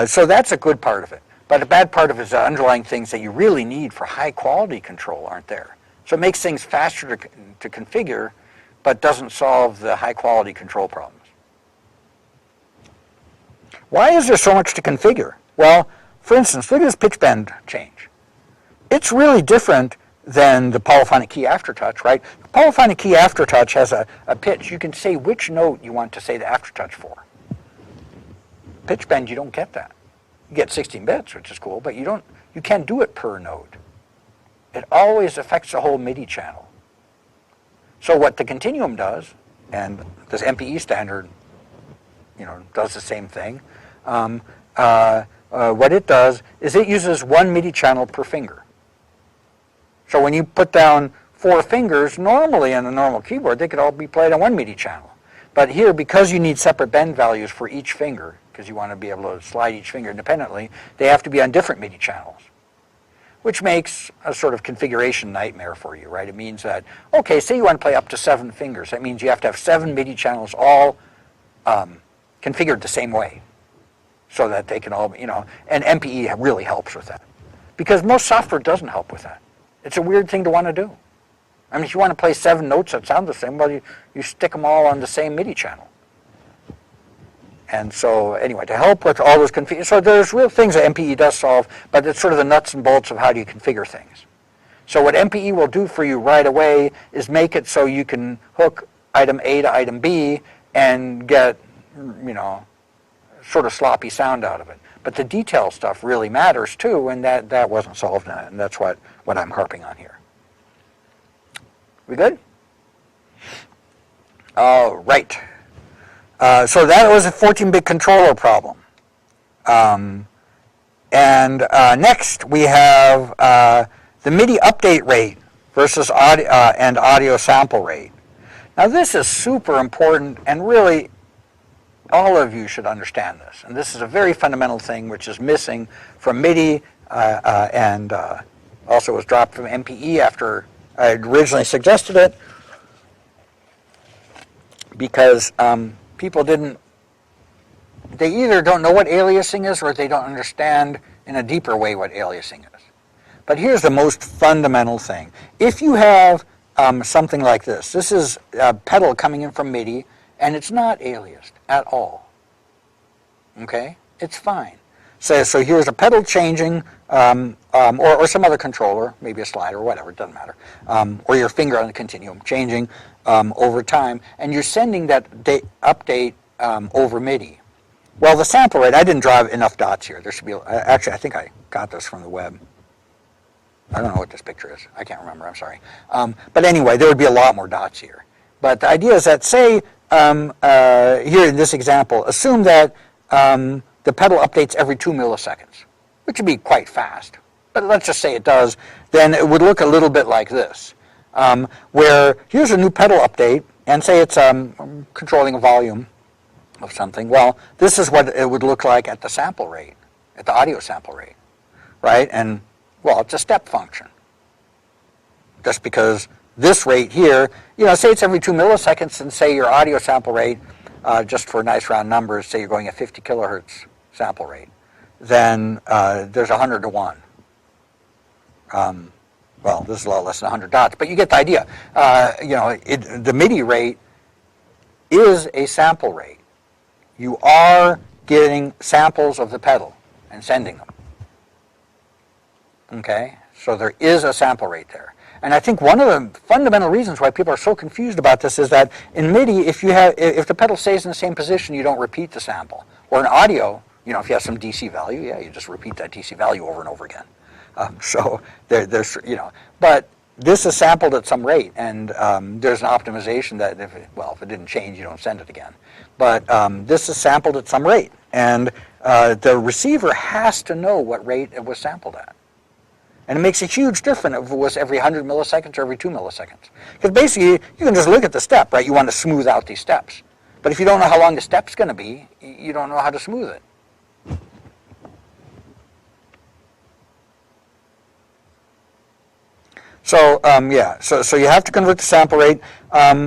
S1: So that's a good part of it. But a bad part of it is the underlying things that you really need for high-quality control aren't there. So it makes things faster to configure, but doesn't solve the high-quality control problems. Why is there so much to configure? Well, for instance, look at this pitch bend change. It's really different than the polyphonic key aftertouch, right? The polyphonic key aftertouch has a pitch. You can say which note you want to say the aftertouch for. Pitch bend, you don't get that. You get 16 bits, which is cool, but you can't do it per note. It always affects the whole Midi channel. So what the continuum does, and this MPE standard, does the same thing. What it does is it uses one Midi channel per finger. So when you put down 4 fingers, normally on a normal keyboard, they could all be played on one Midi channel. But here, because you need separate bend values for each finger, because you want to be able to slide each finger independently, they have to be on different Midi channels, which makes a sort of configuration nightmare for you, right? It means that, okay, say you want to play up to 7 fingers. That means you have to have 7 Midi channels all configured the same way so that they can all, and MPE really helps with that. Because most software doesn't help with that. It's a weird thing to want to do. I mean, if you want to play 7 notes that sound the same, well, you stick them all on the same Midi channel. And so, anyway, to help with all those so there's real things that MPE does solve, but it's sort of the nuts and bolts of how do you configure things. So what MPE will do for you right away is make it so you can hook item A to item B and get, sort of sloppy sound out of it. But the detail stuff really matters too, and that wasn't solved in it, and that's what I'm harping on here. We good? All right. So that was a 14-bit controller problem. Next we have the MIDI update rate versus audio sample rate. Now this is super important, and really all of you should understand this. And this is a very fundamental thing which is missing from Midi and also was dropped from MPE after I had originally suggested it, because people they either don't know what aliasing is or they don't understand in a deeper way what aliasing is. But here's the most fundamental thing. If you have something like this is a pedal coming in from Midi, and it's not aliased at all. Okay? It's fine. So here's a pedal changing, or some other controller, maybe a slider or whatever, it doesn't matter, or your finger on the continuum changing over time, and you're sending that update over Midi. Well, the sample rate, I didn't draw enough dots here. There should be, actually, I think I got this from the web. I don't know what this picture is. I can't remember, I'm sorry. But anyway, there would be a lot more dots here. But the idea is that, say, here in this example, assume that the pedal updates every 2 milliseconds, which would be quite fast. But let's just say it does. Then it would look a little bit like this, where here's a new pedal update, and say it's controlling a volume of something. Well, this is what it would look like at the sample rate, at the audio sample rate, right? And, well, it's a step function. Just because this rate here, say it's every 2 milliseconds, and say your audio sample rate, just for nice round numbers, say you're going at 50 kilohertz sample rate, then there's 100 to 1. Well, this is a lot less than 100 dots, but you get the idea. The MIDI rate is a sample rate. You are getting samples of the pedal and sending them. Okay? So there is a sample rate there. And I think one of the fundamental reasons why people are so confused about this is that in MIDI, if the pedal stays in the same position, you don't repeat the sample. Or in audio, You know, if you have some DC value, yeah, you just repeat that DC value over and over again. So there's, you know, but this is sampled at some rate, and there's an optimization that if it didn't change, you don't send it again. But this is sampled at some rate, and the receiver has to know what rate it was sampled at. And it makes a huge difference if it was every 100 milliseconds or every 2 milliseconds. Because basically, you can just look at the step, right? You want to smooth out these steps. But if you don't know how long the step's going to be, you don't know how to smooth it. So, so you have to convert the sample rate. As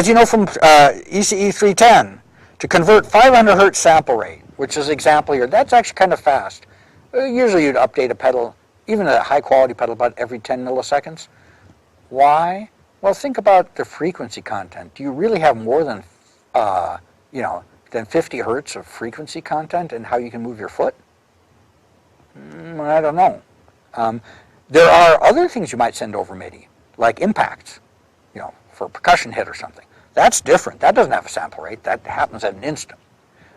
S1: you know from ECE402, to convert 500 hertz sample rate, which is the example here, that's actually kind of fast. Usually you'd update a pedal, even a high-quality pedal, about every 10 milliseconds. Why? Well, think about the frequency content. Do you really have more than, than 50 hertz of frequency content in how you can move your foot? I don't know. There are other things you might send over MIDI, like impacts, you know, for a percussion hit or something. That's different. That doesn't have a sample rate. That happens at an instant.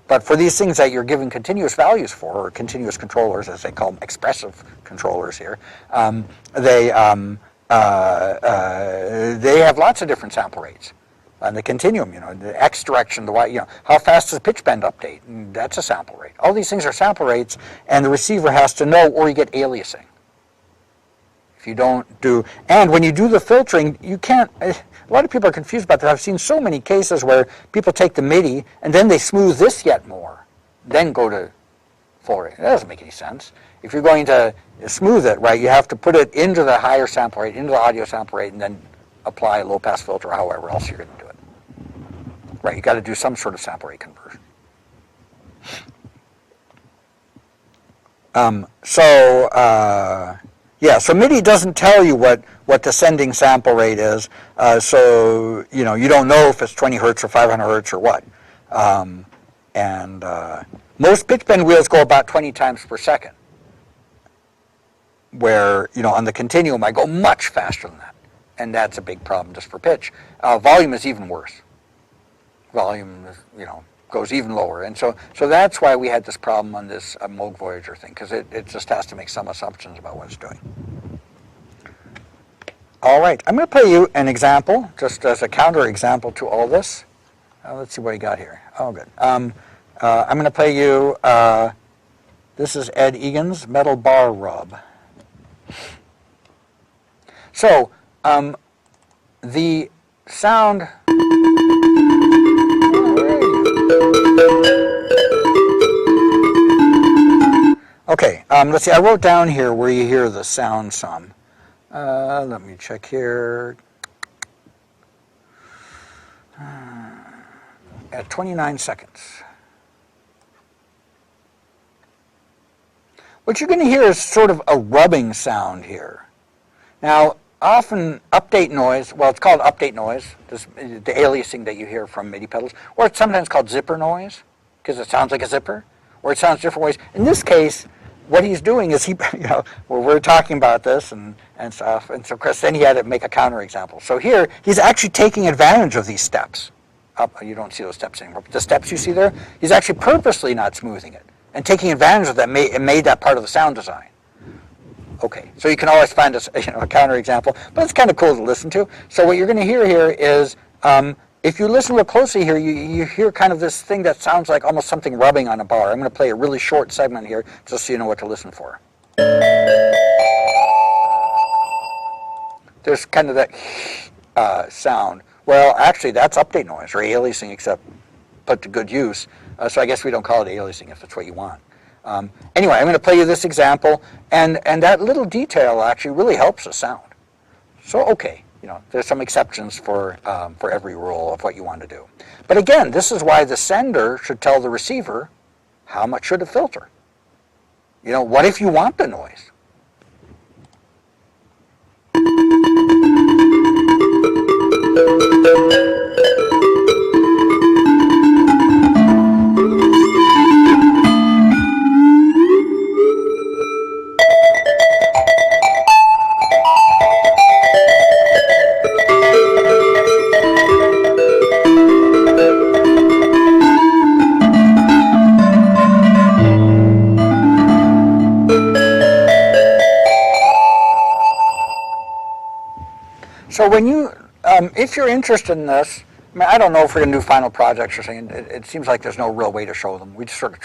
S1: But for these things that you're giving continuous values for, or continuous controllers, as they call them, expressive controllers here, they have lots of different sample rates. And the continuum, you know, the X direction, the Y, you know, how fast does a pitch bend update? That's a sample rate. All these things are sample rates, and the receiver has to know, or you get aliasing. If you don't do, and when you do the filtering, you can't, a lot of people are confused about that. I've seen so many cases where people take the MIDI, and then they smooth this yet more, then go to full rate. That doesn't make any sense. If you're going to smooth it, right, you have to put it into the higher sample rate, into the audio sample rate, and then apply a low-pass filter or however else you're going to do it. Right, you got to do some sort of sample rate conversion. So MIDI doesn't tell you what the sending sample rate is, so you know you don't know if it's 20 hertz or 500 hertz or what. Most pitch bend wheels go about 20 times per second, where you know on the continuum I go much faster than that, and that's a big problem just for pitch. Volume is even worse. Volume is, you know, goes even lower, and so that's why we had this problem on this Moog Voyager thing, because it just has to make some assumptions about what it's doing. All right, I'm going to play you an example, just as a counter example to all this. Let's see what he got here. Oh, good. I'm going to play you, this is Ed Egan's Metal Bar Rub. So, the sound... Okay, let's see, I wrote down here where you hear the sound some. Let me check here. At 29 seconds. What you're going to hear is sort of a rubbing sound here. Now, often update noise, well, it's called update noise, the aliasing that you hear from MIDI pedals, or it's sometimes called zipper noise, because it sounds like a zipper, or it sounds different ways. In this case, what he's doing is we're talking about this and stuff, and so Chris, then he had to make a counterexample. So here, he's actually taking advantage of these steps. You don't see those steps anymore, but the steps you see there, he's actually purposely not smoothing it, and taking advantage of that made that part of the sound design. Okay, so you can always find a counterexample, but it's kind of cool to listen to. So what you're going to hear here is, if you listen real closely here, you hear kind of this thing that sounds like almost something rubbing on a bar. I'm going to play a really short segment here just so you know what to listen for. There's kind of that sound. Well, actually, that's update noise, or aliasing, except put to good use. So I guess we don't call it aliasing if that's what you want. Anyway, I'm going to play you this example, and that little detail actually really helps the sound. So, okay. You know, there's some exceptions for every rule of what you want to do. But again, this is why the sender should tell the receiver how much should it filter. You know, what if you want the noise? So when you, if you're interested in this, I mean, I don't know if we're going to do final projects or something. It seems like there's no real way to show them. We just sort of,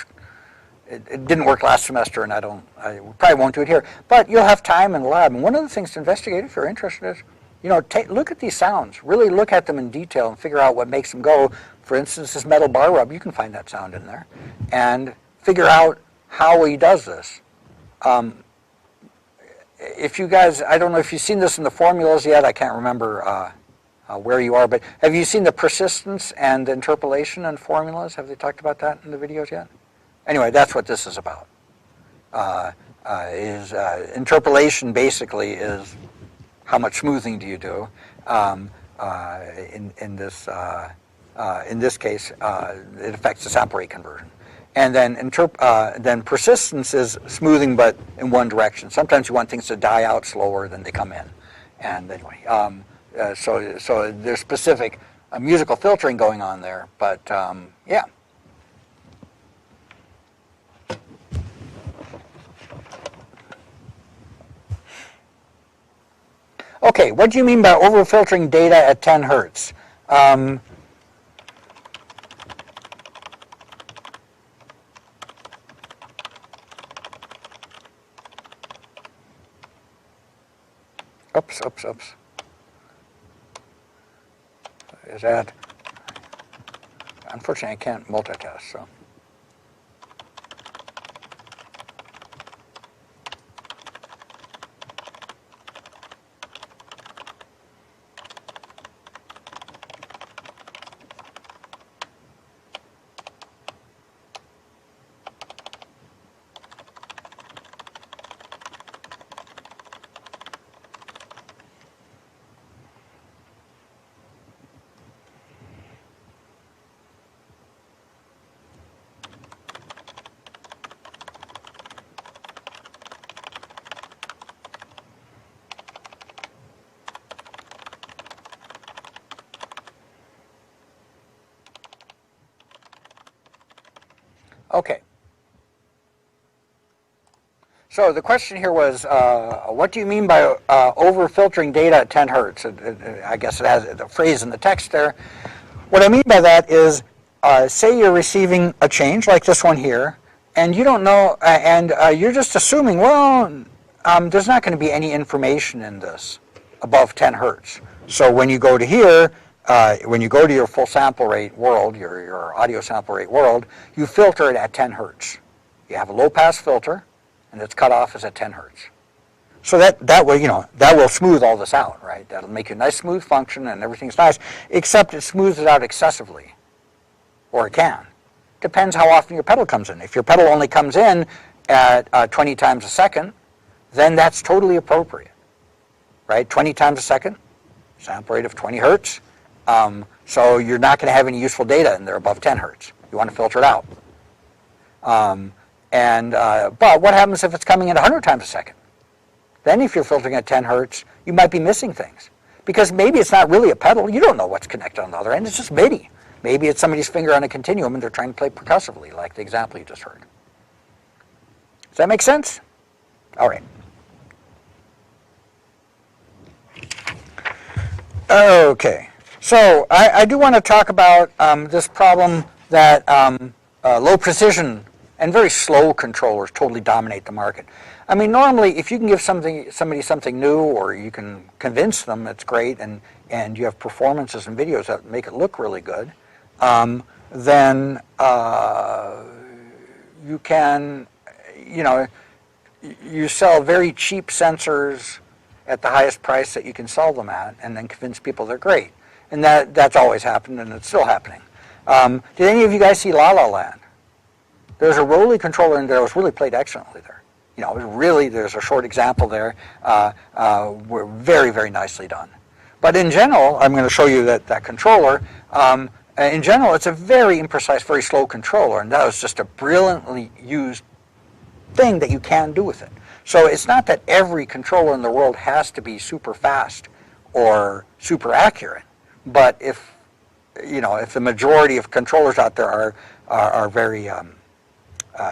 S1: it didn't work last semester, and I probably won't do it here. But you'll have time in the lab. And one of the things to investigate, if you're interested, is, look at these sounds. Really look at them in detail and figure out what makes them go. For instance, this metal bar rub, you can find that sound in there. And figure out how he does this. If you guys, I don't know if you've seen this in the formulas yet. I can't remember where you are, but have you seen the persistence and interpolation and formulas? Have they talked about that in the videos yet? Anyway, that's what this is about. Interpolation basically is how much smoothing do you do. In this case, it affects the sample rate conversion. And then persistence is smoothing, but in one direction. Sometimes you want things to die out slower than they come in. And anyway, so there's specific musical filtering going on there. But yeah. Okay, what do you mean by overfiltering data at 10 hertz? Oops. Is that? Unfortunately, I can't multitask, so. Okay. So the question here was, what do you mean by over-filtering data at 10 hertz? I guess it has the phrase in the text there. What I mean by that is, say you're receiving a change like this one here, and you don't know, and you're just assuming, well, there's not going to be any information in this above 10 hertz. So when you go to here, when you go to your full sample rate world, your audio sample rate world, you filter it at 10 hertz. You have a low-pass filter, and its cutoff is at 10 hertz. So that will smooth all this out, right? That'll make a nice smooth function, and everything's nice, except it smooths it out excessively, or it can. Depends how often your pedal comes in. If your pedal only comes in at 20 times a second, then that's totally appropriate, right? 20 times a second, sample rate of 20 hertz. So you're not going to have any useful data in there above 10 hertz. You want to filter it out. But what happens if it's coming in 100 times a second? Then if you're filtering at 10 hertz, you might be missing things. Because maybe it's not really a pedal. You don't know what's connected on the other end. It's just Midi. Maybe it's somebody's finger on a continuum and they're trying to play percussively, like the example you just heard. Does that make sense? All right. Okay. So I do want to talk about this problem that low precision and very slow controllers totally dominate the market. I mean, normally, if you can give somebody something new, or you can convince them it's great, and you have performances and videos that make it look really good, then you can, you sell very cheap sensors at the highest price that you can sell them at, and then convince people they're great. And that's always happened, and it's still happening. Did any of you guys see La La Land? There's a Rolly controller in there that was really played excellently there. It was really, there's a short example there, were very, very nicely done. But in general, I'm going to show you that controller, in general, it's a very imprecise, very slow controller, and that was just a brilliantly used thing that you can do with it. So it's not that every controller in the world has to be super fast or super accurate, but if the majority of controllers out there are very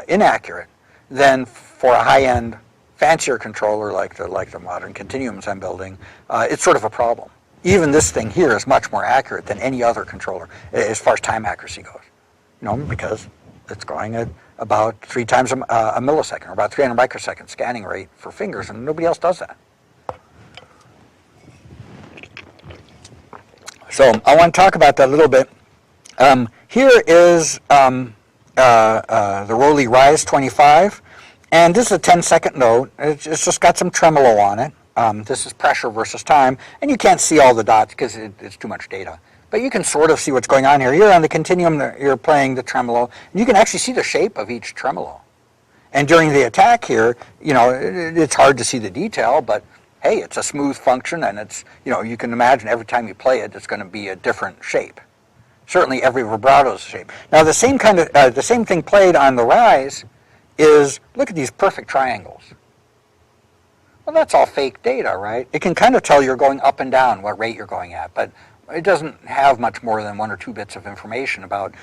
S1: inaccurate, then for a high-end, fancier controller like the modern continuums I'm building, it's sort of a problem. even this thing here is much more accurate than any other controller as far as time accuracy goes. Because it's going at about 3 times a millisecond, or about 300 microsecond scanning rate for fingers, and nobody else does that. So I want to talk about that a little bit. Here is the Rowley Rise 25, and this is a 10-second note. It's just got some tremolo on it. This is pressure versus time, and you can't see all the dots because it's too much data. But you can sort of see what's going on here. Here on the continuum, you're playing the tremolo, and you can actually see the shape of each tremolo. And during the attack here, it's hard to see the detail, but hey, it's a smooth function, and it's, you can imagine every time you play it, it's going to be a different shape. Certainly every vibrato's shape. Now the same thing played on the Rise is, look at these perfect triangles. Well, that's all fake data, right? It can kind of tell you're going up and down what rate you're going at, but it doesn't have much more than 1 or 2 bits of information about,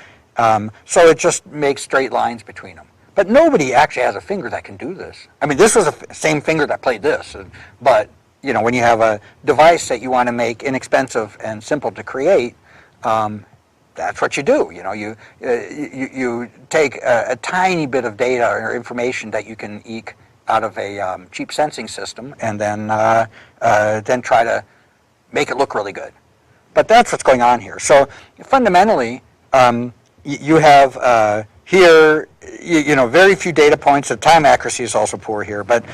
S1: so it just makes straight lines between them. But nobody actually has a finger that can do this. I mean, this was the same finger that played this, but when you have a device that you want to make inexpensive and simple to create, that's what you do. You take a tiny bit of data or information that you can eke out of a cheap sensing system, and then try to make it look really good. But that's what's going on here. So fundamentally, you have here, very few data points. The time accuracy is also poor here, but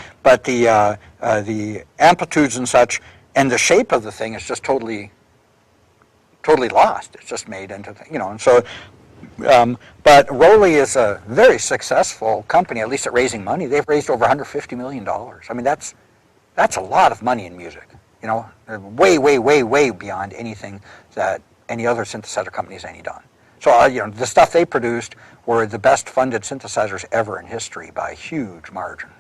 S1: the amplitudes and such, and the shape of the thing is just totally lost. It's just made into, and so. But Rowley is a very successful company, at least at raising money. They've raised over $150 million. I mean, that's a lot of money in music. Way, way, way, way beyond anything that any other synthesizer company has any done. So, the stuff they produced were the best funded synthesizers ever in history by a huge margin.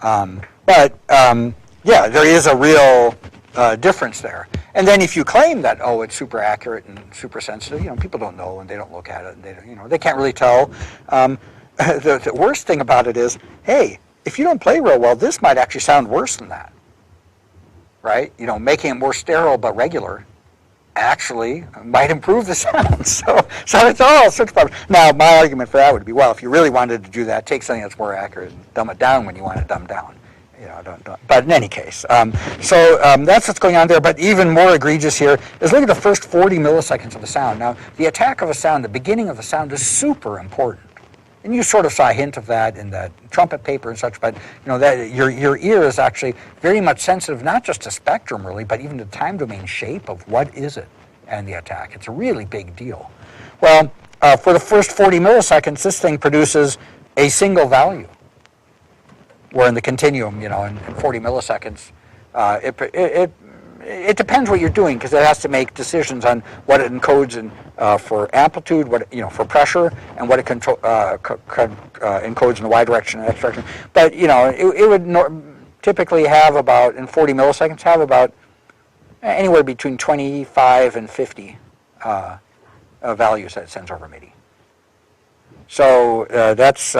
S1: Yeah, there is a real difference there. And then if you claim that, it's super accurate and super sensitive, people don't know and they don't look at it and they can't really tell. The worst thing about it is, hey, if you don't play real well, this might actually sound worse than that. Right? Making it more sterile but regular actually might improve the sound. So it's all sorts of problems. Now, my argument for that would be, well, if you really wanted to do that, take something that's more accurate and dumb it down when you want to dumb down. Don't. But in any case, that's what's going on there. But even more egregious here is look at the first 40 milliseconds of the sound. Now, the attack of a sound, the beginning of the sound, is super important. And you sort of saw a hint of that in the trumpet paper and such, but that your ear is actually very much sensitive, not just to spectrum really, but even to time domain shape of what is it and the attack. It's a really big deal. Well, for the first 40 milliseconds, this thing produces a single value. Where in the continuum, in 40 milliseconds, it depends what you're doing, because it has to make decisions on what it encodes in for amplitude, what for pressure, and what it encodes in the Y direction and X direction. But it would typically have about, in 40 milliseconds, have about anywhere between 25 and 50 values that it sends over MIDI. So that's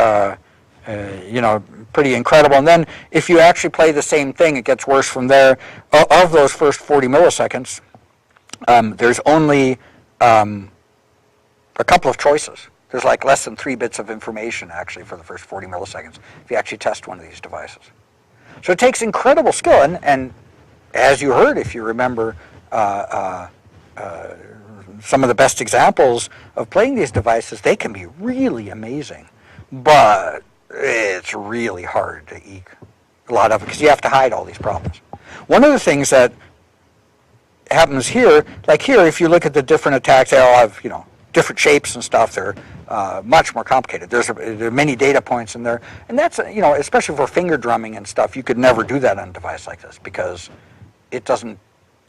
S1: pretty incredible. And then if you actually play the same thing, it gets worse from there. Of those first 40 milliseconds, there's only a couple of choices. There's like less than 3 bits of information actually for the first 40 milliseconds if you actually test one of these devices. So it takes incredible skill, and as you heard, if you remember, some of the best examples of playing these devices, they can be really amazing, but it's really hard to eke a lot of it because you have to hide all these problems. One of the things that happens here, like here, if you look at the different attacks, they all have different shapes and stuff. They're much more complicated. There are many data points in there, and that's especially for finger drumming and stuff. You could never do that on a device like this because it doesn't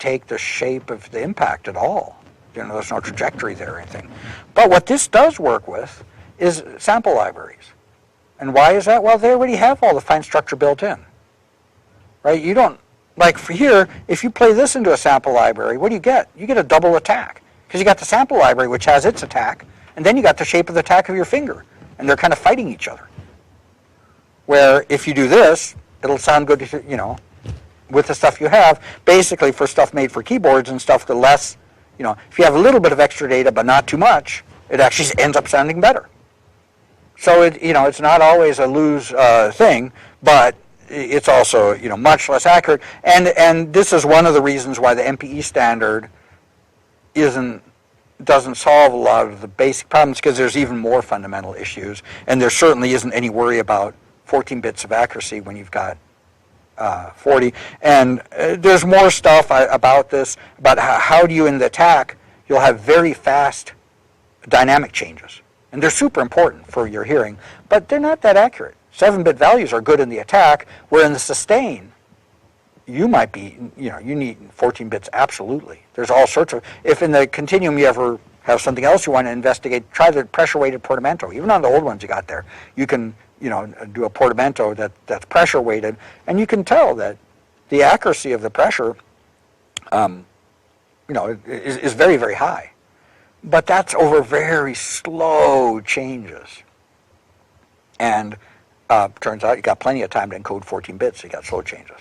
S1: take the shape of the impact at all. There's no trajectory there or anything. But what this does work with is sample libraries. And why is that? Well, they already have all the fine structure built in, right? You don't, like for here, if you play this into a sample library, what do you get? You get a double attack, because you got the sample library, which has its attack, and then you got the shape of the attack of your finger, and they're kind of fighting each other. Where if you do this, it'll sound good, with the stuff you have, basically for stuff made for keyboards and stuff, the less, if you have a little bit of extra data but not too much, it actually ends up sounding better. So it's not always a lose thing, but it's also much less accurate. And this is one of the reasons why the MPE standard doesn't solve a lot of the basic problems, because there's even more fundamental issues, and there certainly isn't any worry about 14 bits of accuracy when you've got 40. And there's more stuff about this, about how do you, in the attack, you'll have very fast dynamic changes. And they're super important for your hearing, but they're not that accurate. 7-bit values are good in the attack, where in the sustain, you might be, you need 14 bits absolutely. There's all sorts of, if in the continuum you ever have something else you want to investigate, try the pressure-weighted portamento. Even on the old ones you got there, you can, do a portamento that's pressure-weighted, and you can tell that the accuracy of the pressure, is very, very high. But that's over very slow changes. And turns out you got plenty of time to encode 14 bits, so you got slow changes.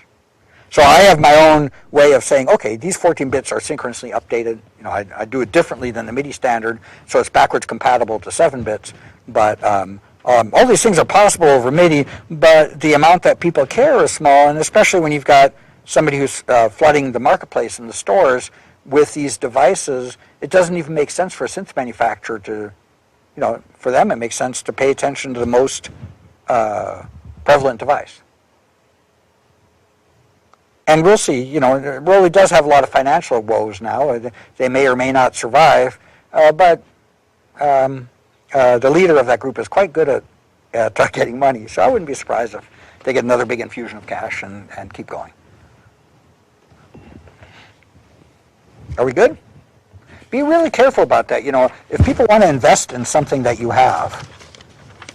S1: So I have my own way of saying, okay, these 14 bits are synchronously updated. I do it differently than the Midi standard, so it's backwards compatible to 7 bits. But all these things are possible over Midi, but the amount that people care is small, and especially when you've got somebody who's flooding the marketplace and the stores with these devices, it doesn't even make sense for a synth manufacturer to, for them it makes sense to pay attention to the most prevalent device. And we'll see, Rolly does have a lot of financial woes now. They may or may not survive, but the leader of that group is quite good at getting money. So I wouldn't be surprised if they get another big infusion of cash and keep going. Are we good? Be really careful about that. If people want to invest in something that you have,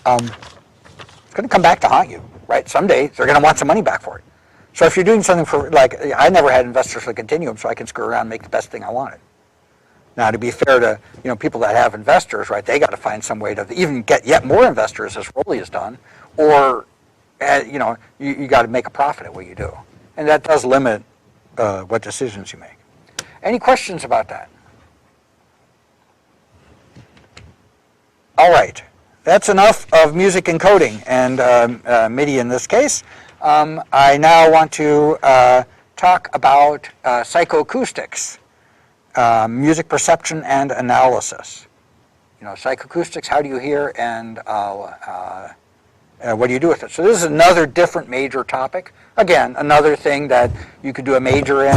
S1: it's going to come back to haunt you, right? Someday they're going to want some money back for it. So if you're doing something for, I never had investors for Continuum, so I can screw around and make the best thing I wanted. Now, to be fair to people that have investors, right, they got to find some way to even get yet more investors, as Rolly has done, or you got to make a profit at what you do, and that does limit what decisions you make. Any questions about that? All right, that's enough of music encoding and MIDI in this case. I now want to talk about psychoacoustics, music perception and analysis. Psychoacoustics, how do you hear, and what do you do with it? So this is another different major topic. Again, another thing that you could do a major in,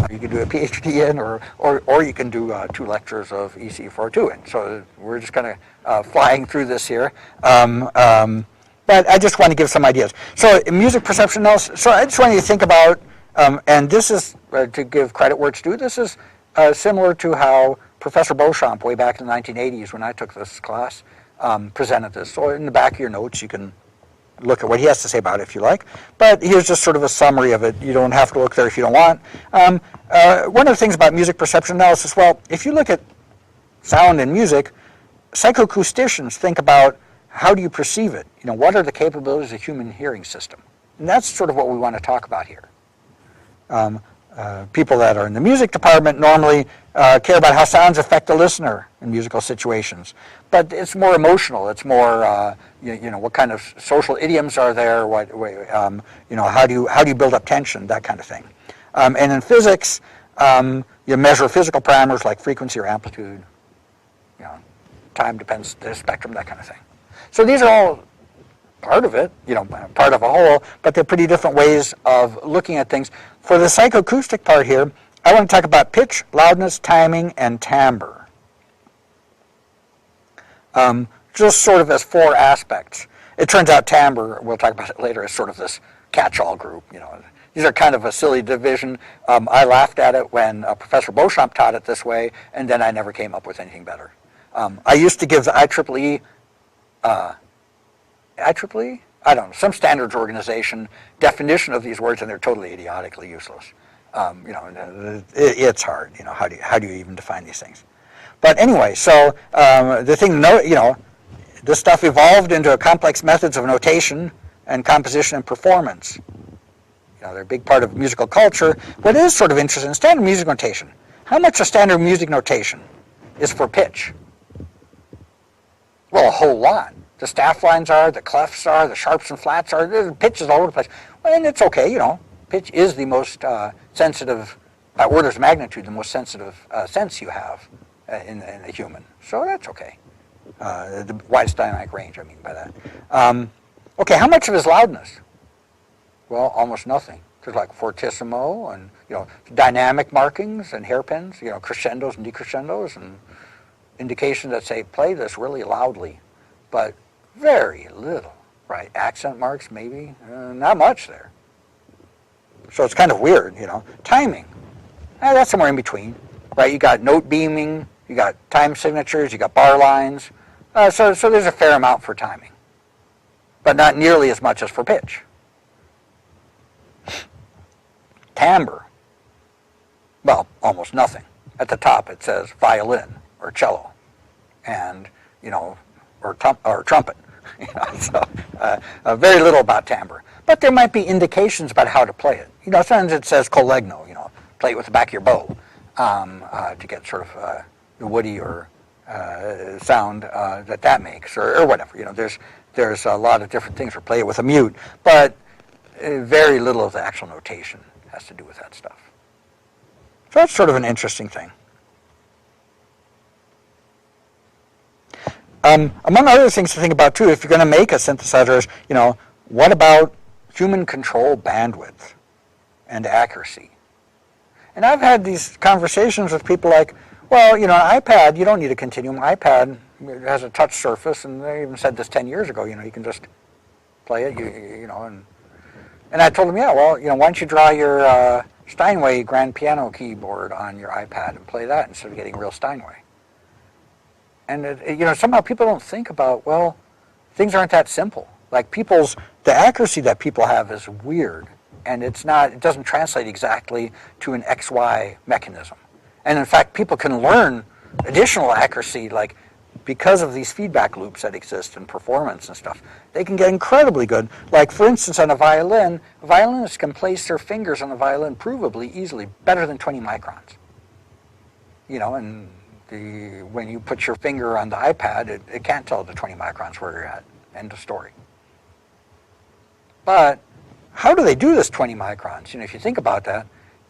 S1: you could do a PhD in, or you can do 2 lectures of ECE402 in. So we're just kind of flying through this here. But I just want to give some ideas. So music perception analysis, so I just want you to think about, and this is, to give credit where it's due, this is similar to how Professor Beauchamp, way back in the 1980s when I took this class, presented this. So in the back of your notes you can look at what he has to say about it if you like. But here's just sort of a summary of it. You don't have to look there if you don't want. One of the things about music perception analysis, well, if you look at sound and music, psychoacousticians think about how do you perceive it? What are the capabilities of the human hearing system? And that's sort of what we want to talk about here. People that are in the music department normally care about how sounds affect the listener in musical situations. But it's more emotional. It's more, what kind of social idioms are there? How do you build up tension? That kind of thing. And in physics, you measure physical parameters like frequency or amplitude. Time depends, the spectrum, that kind of thing. So these are all part of it, part of a whole, but they're pretty different ways of looking at things. For the psychoacoustic part here, I want to talk about pitch, loudness, timing, and timbre. Just sort of as 4 aspects. It turns out timbre, we'll talk about it later, is sort of this catch-all group. These are kind of a silly division. I laughed at it when Professor Beauchamp taught it this way, and then I never came up with anything better. I used to give the IEEE, I don't know, some standards organization definition of these words, and they're totally idiotically useless. It's hard. How do you even define these things? But anyway, so the thing to note, this stuff evolved into complex methods of notation and composition and performance. they're a big part of musical culture. What is sort of interesting, standard music notation. How much of standard music notation is for pitch? Well, a whole lot. The staff lines are, the clefs are, the sharps and flats are, the pitch is all over the place. Well, and it's okay, pitch is the most sensitive, by orders of magnitude, the most sensitive sense you have in the human. So that's okay. The widest dynamic range, I mean by that. Okay, how much of it is loudness? Well, almost nothing. There's like fortissimo and, dynamic markings and hairpins, crescendos and decrescendos and indications that say, play this really loudly, but very little, right? Accent marks, maybe, not much there. So it's kind of weird, Timing, that's somewhere in between, right? You got note beaming, you got time signatures, you got bar lines. So there's a fair amount for timing, but not nearly as much as for pitch. Timbre, well, almost nothing. At the top it says violin or cello, and or trumpet. So very little about timbre. But there might be indications about how to play it. Sometimes it says collegno, play it with the back of your bow to get sort of the woody or sound that makes, or whatever. There's a lot of different things for play it with a mute, but very little of the actual notation has to do with that stuff. So that's sort of an interesting thing. Among other things to think about too, if you're going to make a synthesizer, is, what about human control bandwidth and accuracy? And I've had these conversations with people like, well, an iPad, you don't need a continuum. iPad has a touch surface, and they even said this 10 years ago, you can just play it, and I told them, yeah, well, why don't you draw your Steinway grand piano keyboard on your iPad and play that instead of getting real Steinway. And, somehow people don't think about, well, things aren't that simple. Like the accuracy that people have is weird, and it doesn't translate exactly to an XY mechanism. And in fact, people can learn additional accuracy, like because of these feedback loops that exist in performance and stuff. They can get incredibly good. Like, for instance, on a violin, violinists can place their fingers on the violin provably easily, better than 20 microns. And when you put your finger on the iPad, it can't tell the 20 microns where you're at. End of story. But how do they do this 20 microns? If you think about that,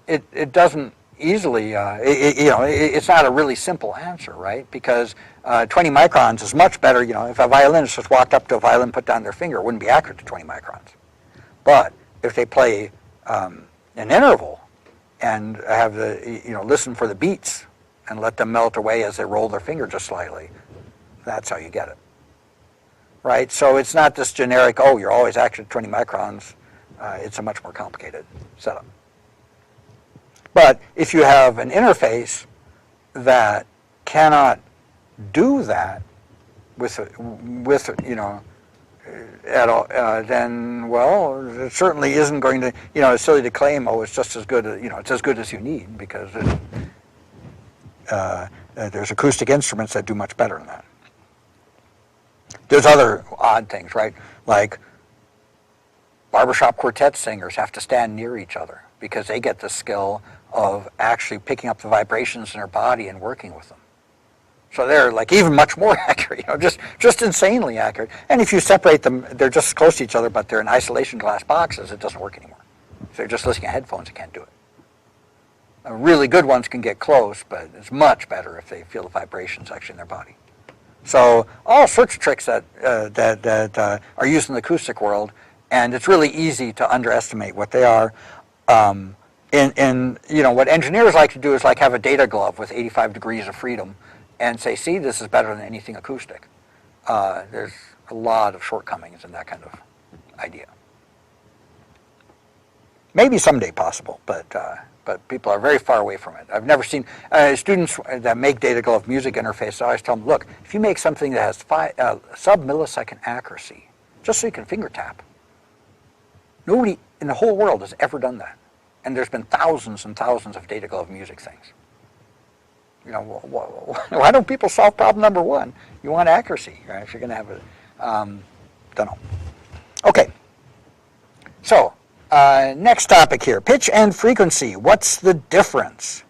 S1: it doesn't easily, it's not a really simple answer, right? Because 20 microns is much better. If a violinist just walked up to a violin, put down their finger, it wouldn't be accurate to 20 microns. But if they play an interval and have listen for the beats and let them melt away as they roll their finger just slightly, that's how you get it, right? So it's not this generic, oh, you're always accurate at 20 microns. It's a much more complicated setup. But if you have an interface that cannot do that with at all, then, well, it certainly isn't going to, it's silly to claim, oh, it's just as good as, it's as good as you need, because there's acoustic instruments that do much better than that. There's other odd things, right? Like barbershop quartet singers have to stand near each other because they get the skill of actually picking up the vibrations in their body and working with them. So they're like even much more accurate, just insanely accurate. And if you separate them, they're just close to each other, but they're in isolation glass boxes, it doesn't work anymore. If they're just listening to headphones, it can't do it. Really good ones can get close, but it's much better if they feel the vibrations actually in their body. So all sorts of tricks that are used in the acoustic world, and it's really easy to underestimate what they are. What engineers like to do is like have a data glove with 85 degrees of freedom and say, see, this is better than anything acoustic. There's a lot of shortcomings in that kind of idea. Maybe someday possible, but people are very far away from it. I've never seen students that make data glove music interface. I always tell them, look, if you make something that has sub-millisecond accuracy, just so you can finger tap, nobody in the whole world has ever done that. And there's been thousands and thousands of data glove music things. Why don't people solve problem number one? You want accuracy, right? If you're going to have it. Don't know. Okay. So, Next topic here, pitch and frequency. What's the difference?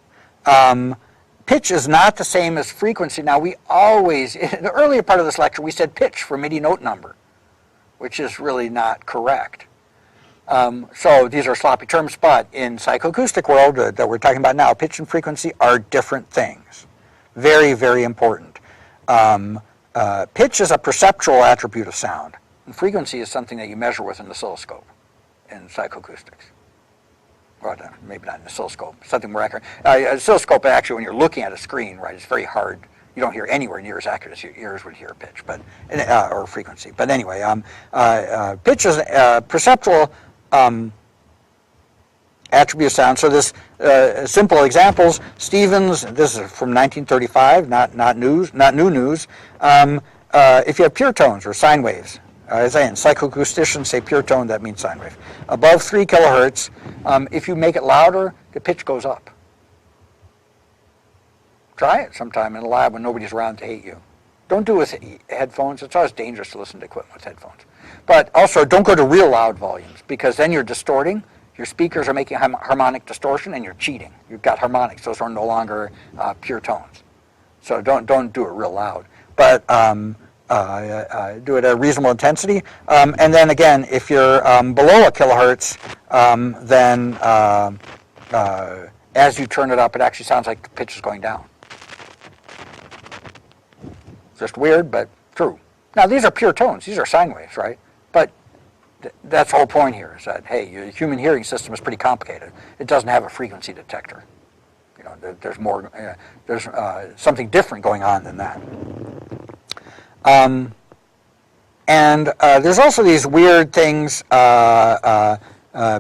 S1: Pitch is not the same as frequency. Now we always, in the earlier part of this lecture, we said pitch for MIDI note number, which is really not correct. So these are sloppy terms, but in psychoacoustic world that we're talking about now, pitch and frequency are different things. Very, very important. Pitch is a perceptual attribute of sound, and frequency is something that you measure with an oscilloscope in psychoacoustics. Well, maybe not an oscilloscope, something more accurate. Oscilloscope, actually, when you're looking at a screen, right, it's very hard. You don't hear anywhere near as accurate as your ears would hear pitch, but or frequency. But anyway, pitch is perceptual attribute of sound. So this simple examples. Stevens, this is from 1935, not new news. If you have pure tones or sine waves, as in psychoacousticians say pure tone, that means sine wave. Above 3 kilohertz, if you make it louder, the pitch goes up. Try it sometime in a lab when nobody's around to hate you. Don't do it with headphones. It's always dangerous to listen to equipment with headphones. But also, don't go to real loud volumes, because then you're distorting. Your speakers are making harmonic distortion, and you're cheating. You've got harmonics. Those are no longer pure tones. So don't do it real loud. But do it at a reasonable intensity. And then again, if you're below a kilohertz, then as you turn it up, it actually sounds like the pitch is going down. Just weird, but true. Now, these are pure tones. These are sine waves, right? But that's the whole point here, is that, hey, your human hearing system is pretty complicated. It doesn't have a frequency detector. You know, there's more, there's something different going on than that. And there's also these weird things,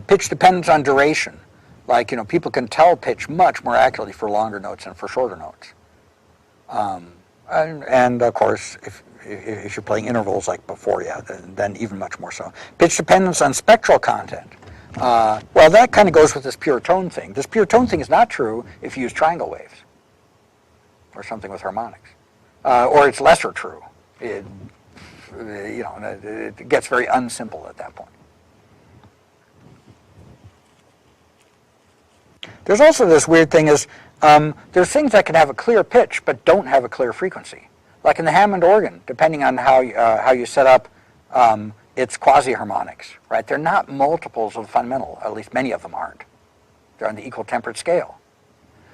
S1: pitch dependence on duration. Like, you know, people can tell pitch much more accurately for longer notes than for shorter notes. And of course, if you're playing intervals like before, yeah, then even much more so. Pitch dependence on spectral content. Well, that kind of goes with this pure tone thing. This pure tone thing is not true if you use triangle waves or something with harmonics. Or it's lesser true. It gets very unsimple at that point. There's also this weird thing is, there's things that can have a clear pitch but don't have a clear frequency. Like in the Hammond organ, depending on how you set up its quasi-harmonics, right? They're not multiples of fundamental, at least many of them aren't. They're on the equal tempered scale.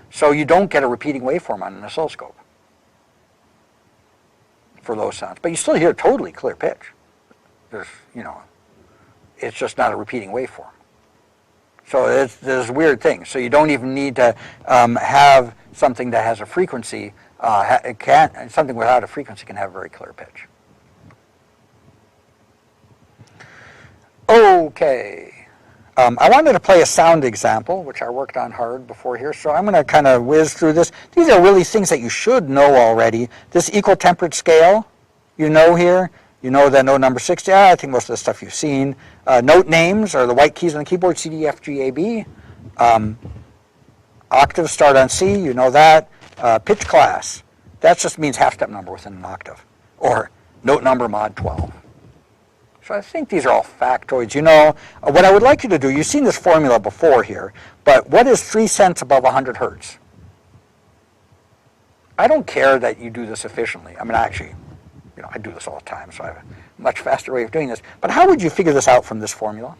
S1: So you don't get a repeating waveform on an oscilloscope for those sounds. But you still hear totally clear pitch. There's, it's just not a repeating waveform. So there's weird things. So you don't even need to have something that has a frequency. Something without a frequency can have very clear pitch. Okay. I wanted to play a sound example, which I worked on hard before here. So I'm going to kind of whiz through this. These are really things that you should know already. This equal tempered scale, you know here. You know that note number 60. I think most of the stuff you've seen. Note names are the white keys on the keyboard, C, D, F, G, A, B. Octaves start on C, you know that. Pitch class, that just means half-step number within an octave. Or note number mod 12. So I think these are all factoids. You know, what I would like you to do, you've seen this formula before here, but what is 3 cents above 100 hertz? I don't care that you do this efficiently. I mean, actually, I do this all the time, so I have a much faster way of doing this. But how would you figure this out from this formula?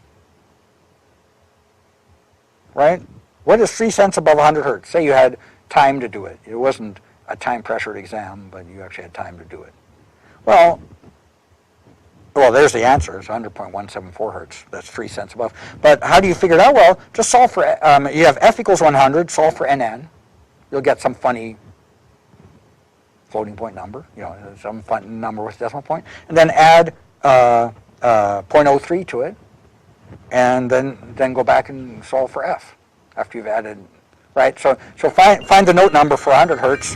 S1: Right? What is 3 cents above 100 hertz? Say you had time to do it. It wasn't a time-pressured exam, but you actually had time to do it. Well, there's the answer. It's 100.174 hertz. That's 3 cents above. But how do you figure it out? Well, just solve for, you have f equals 100, solve for nn. You'll get some funny floating point number, some fun number with decimal point, and then add 0.03 to it, and then go back and solve for f after you've added, right? So find the note number for 100 hertz.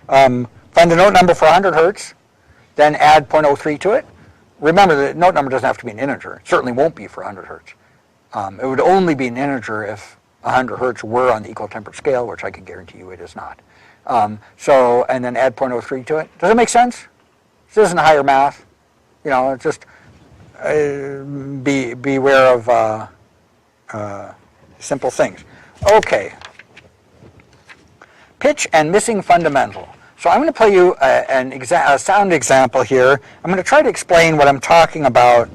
S1: Find the note number for 100 hertz, then add 0.03 to it. Remember, the note number doesn't have to be an integer. It certainly won't be for 100 hertz. It would only be an integer if 100 hertz were on the equal tempered scale, which I can guarantee you it is not. And then add 0.03 to it. Does it make sense? This isn't higher math. Just beware of simple things. Okay. Pitch and missing fundamental. So I'm going to play you a sound example here. I'm going to try to explain what I'm talking about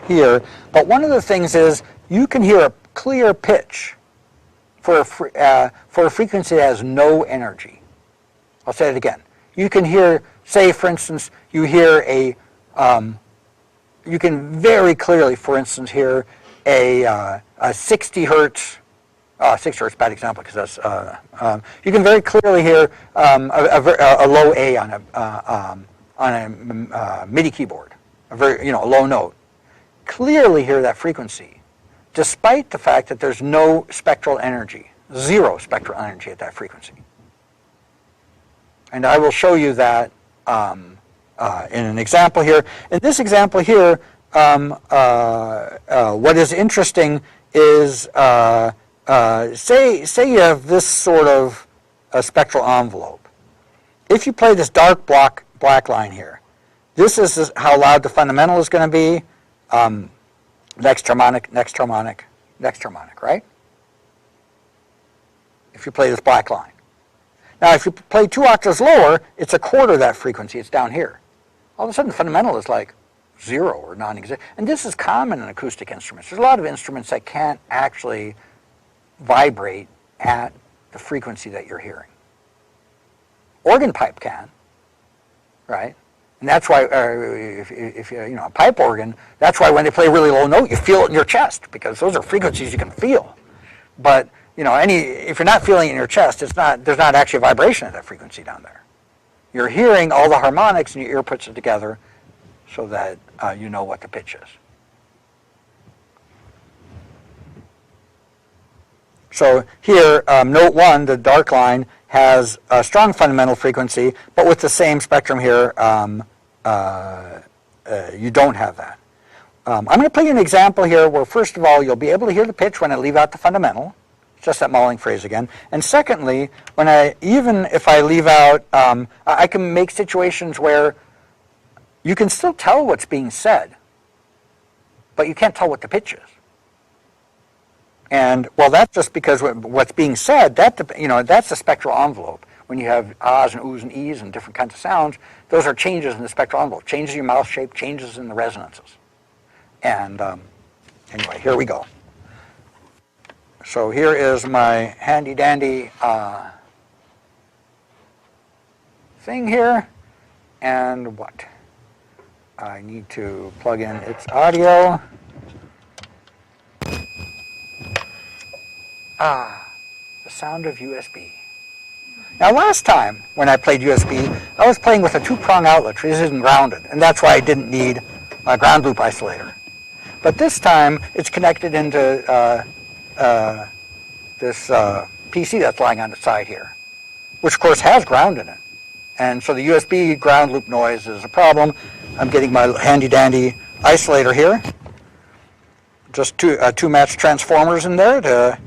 S1: here. But one of the things is you can hear a clear pitch for a frequency that has no energy. I'll say it again. You can hear, say, for instance, you hear you can very clearly, for instance, hear a 60 hertz. 60 hertz, bad example, because that's. You can very clearly hear a low A on a Midi keyboard, a low note. Clearly hear that frequency, despite the fact that there's no spectral energy, zero spectral energy at that frequency. And I will show you that in an example here. In this example here, what is interesting is say you have this sort of a spectral envelope. If you play this dark black line here, this is how loud the fundamental is going to be. Next harmonic, next harmonic, next harmonic, right? If you play this black line. Now, if you play 2 octaves lower, it's a quarter of that frequency. It's down here. All of a sudden, the fundamental is like 0 or non-existent. And this is common in acoustic instruments. There's a lot of instruments that can't actually vibrate at the frequency that you're hearing. Organ pipe can, right? And that's why, if you a pipe organ, that's why when they play a really low note, you feel it in your chest, because those are frequencies you can feel. But if you're not feeling it in your chest, there's not actually a vibration at that frequency down there. You're hearing all the harmonics, and your ear puts it together so that you know what the pitch is. So here, note 1, the dark line, has a strong fundamental frequency, but with the same spectrum here, you don't have that. I'm going to play you an example here where, first of all, you'll be able to hear the pitch when I leave out the fundamental. It's just that mulling phrase again. And secondly, even if I leave out, I can make situations where you can still tell what's being said, but you can't tell what the pitch is. And, well, that's just because what's being said, that's the spectral envelope. When you have ahs and oohs and e's and different kinds of sounds, those are changes in the spectral envelope, changes in your mouth shape, changes in the resonances. And anyway, here we go. So here is my handy-dandy thing here. And what? I need to plug in its audio. The sound of USB. Now last time when I played USB, I was playing with a 2-prong outlet, which isn't grounded, and that's why I didn't need a ground loop isolator. But this time it's connected into this PC that's lying on the side here, which of course has ground in it. And so the USB ground loop noise is a problem. I'm getting my handy-dandy isolator here. Just two matched transformers in there to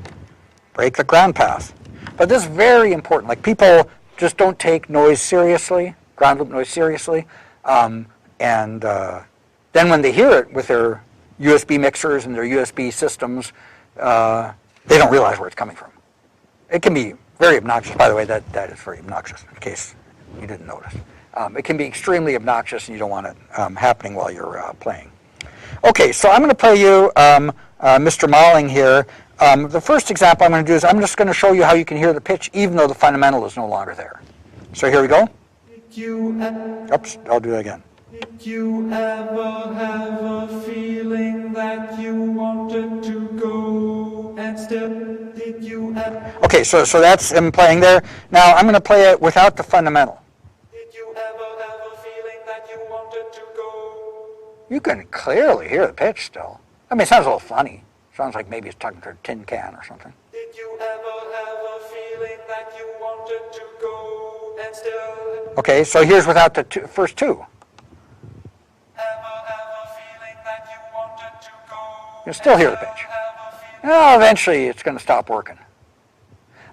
S1: break the ground path. But this is very important. Like, people just don't take noise seriously, ground loop noise seriously. Then when they hear it with their USB mixers and their USB systems, they don't realize where it's coming from. It can be very obnoxious. By the way, that is very obnoxious, in case you didn't notice. It can be extremely obnoxious, and you don't want it happening while you're playing. Okay, so I'm going to play you Mr. Malling here. The first example I'm going to do is I'm just going to show you how you can hear the pitch even though the fundamental is no longer there. So here we go. Oops, I'll do that again.
S2: Did you ever have a feeling that you wanted to go and still did you ever...
S1: Okay, so that's him playing there. Now I'm going to play it without the fundamental.
S2: Did you ever have a feeling that you wanted to go?
S1: You can clearly hear the pitch still. I mean, it sounds a little funny. Sounds like maybe it's talking to a tin can or something.
S2: Did you ever have a feeling that you wanted to go and still...
S1: Okay, so here's without the first two.
S2: Ever have a feeling that you wanted to go?
S1: You'll still hear the pitch. Oh, eventually it's going to stop working.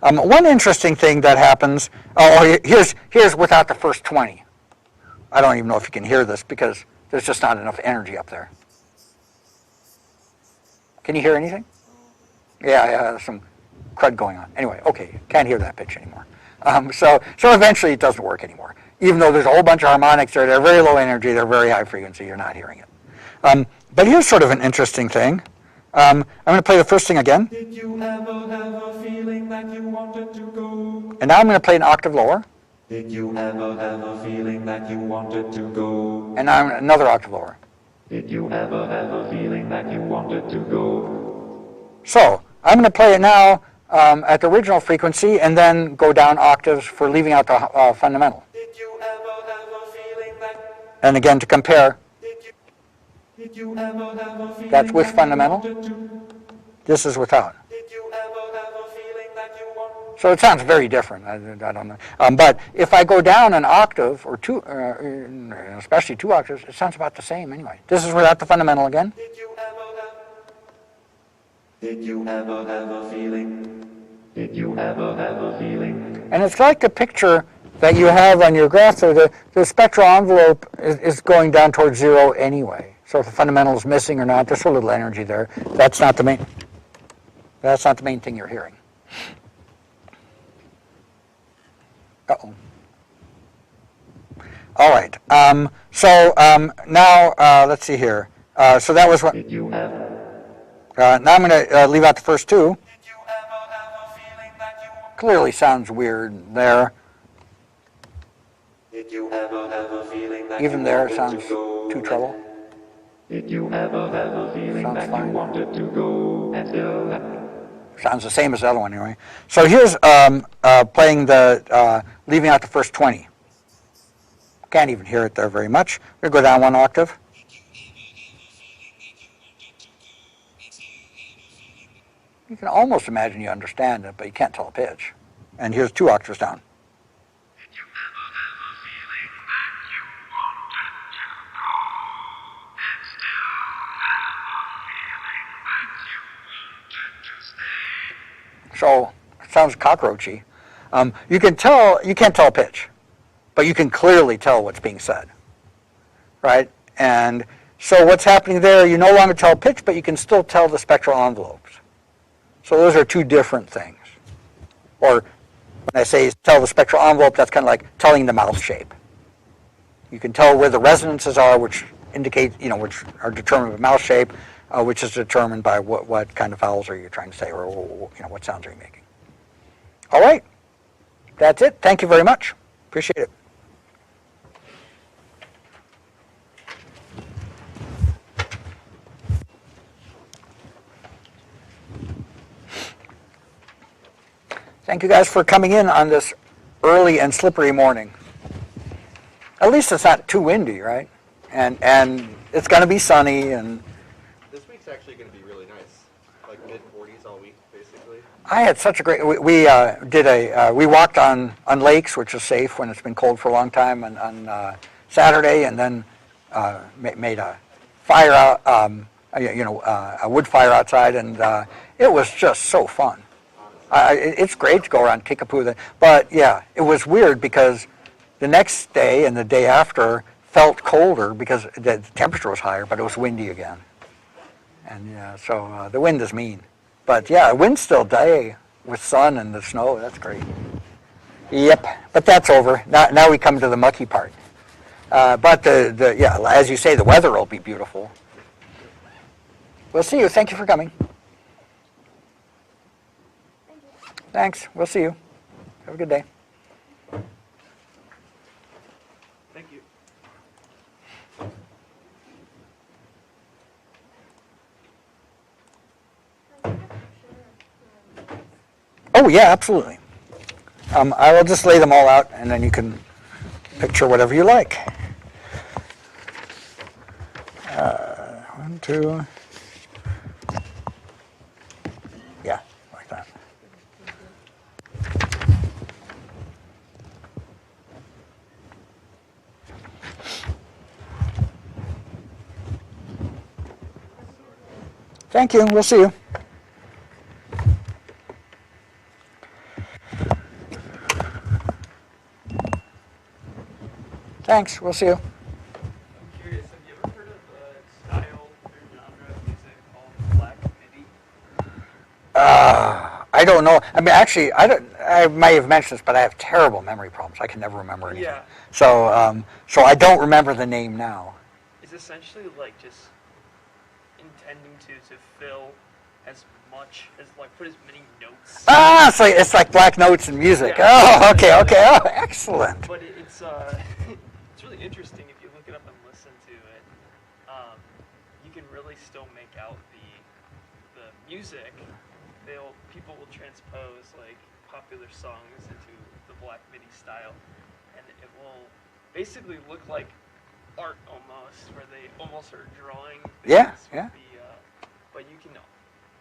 S1: One interesting thing that happens, here's without the first 20. I don't even know if you can hear this because There's just not enough energy up there. Can you hear anything? Yeah, there's some crud going on. Anyway, okay, can't hear that pitch anymore. So eventually it doesn't work anymore. Even though there's a whole bunch of harmonics there, they're very low energy, they're very high frequency, you're not hearing it. But here's sort of an interesting thing. I'm going to play the first thing again.
S2: Did you ever have a feeling that you wanted to go?
S1: And now I'm going to play an octave lower.
S2: Did you ever have a feeling that you wanted to go?
S1: And now another octave lower.
S2: Did you ever have a feeling that you wanted to go?
S1: So I'm going to play it now at the original frequency and then go down octaves for leaving out the fundamental.
S2: Did you ever have a feeling that?
S1: And again to compare.
S2: Did you ever have a feeling
S1: That's with
S2: that
S1: fundamental.
S2: you wanted to?
S1: This is without.
S2: Did you ever have a feeling that you wanted?
S1: So it sounds very different. I don't know. But if I go down an octave or two, especially 2 octaves, it sounds about the same anyway. This is without the fundamental again.
S2: Did you ever have a feeling? Did you ever have a feeling?
S1: And it's like the picture that you have on your graph there. The spectral envelope is going down towards 0 anyway. So if the fundamental is missing or not, there's a little energy there. That's not the main. That's not the main thing you're hearing. Uh-oh. All right. Now let's see here. So that was what.
S2: Did you ever?
S1: Now I'm going to leave out the first 2.
S2: Did you ever have a feeling that you wanted?
S1: Clearly sounds weird there.
S2: Did you ever have a feeling that
S1: Even
S2: you
S1: there it
S2: wanted
S1: sounds
S2: to go?
S1: too treble.
S2: Did you ever have a feeling
S1: Sounds
S2: that
S1: fine.
S2: you wanted to go and still?
S1: Sounds the same as the other one anyway. So here's playing the, leaving out the first 20. Can't even hear it there very much. We're going to go down 1 octave. You can almost imagine you understand it, but you can't tell the pitch. And here's 2 octaves down.
S2: Did you ever have a feeling that you wanted to go and still have a feeling that you wanted to stay?
S1: So it sounds cockroachy. You can't tell a pitch, but you can clearly tell what's being said, right? And so what's happening there, you no longer tell pitch, but you can still tell the spectral envelopes. So those are 2 different things. Or when I say tell the spectral envelope, that's kind of like telling the mouth shape. You can tell where the resonances are, which indicate, which are determined by mouth shape, which is determined by what kind of vowels are you trying to say, or what sounds are you making. All right, that's it. Thank you very much. Appreciate it. Thank you guys for coming in on this early and slippery morning. At least it's not too windy, right? And it's going to be sunny. And
S3: this week's actually going to be really nice, like mid-40s all week, basically.
S1: I had such a great. We walked on lakes, which is safe when it's been cold for a long time, on Saturday, and then made a fire out, a wood fire outside, and it was just so fun. It's great to go around Kickapoo, but yeah, it was weird because the next day and the day after felt colder because the temperature was higher, but it was windy again. And yeah, so the wind is mean. But yeah, wind's still day with sun and the snow. That's great. Yep, but that's over. Now we come to the mucky part. But as you say, the weather will be beautiful. We'll see you. Thank you for coming. Thanks. We'll see you. Have a good day.
S3: Thank you.
S1: Oh, yeah, absolutely. I will just lay them all out, and then you can picture whatever you like. 1, 2. Yeah, like that. Thank you. We'll see you. Thanks. We'll see you.
S3: I'm curious, have you ever
S1: I don't know. I mean, actually, I might have mentioned this, but I have terrible memory problems. I can never remember anything.
S4: Yeah.
S1: So I don't remember the name now.
S4: It's essentially like just intending to fill as much as like put as many notes.
S1: Ah, it's like black notes and music.
S4: Yeah.
S1: Oh, okay. Oh, excellent.
S4: But it's it's really interesting if you look it up and listen to it. You can really still make out the music. People will transpose like popular songs into the black MIDI style, and it will basically look like art almost, where they almost are drawing.
S1: Yeah,
S4: things
S1: yeah.
S4: with but you can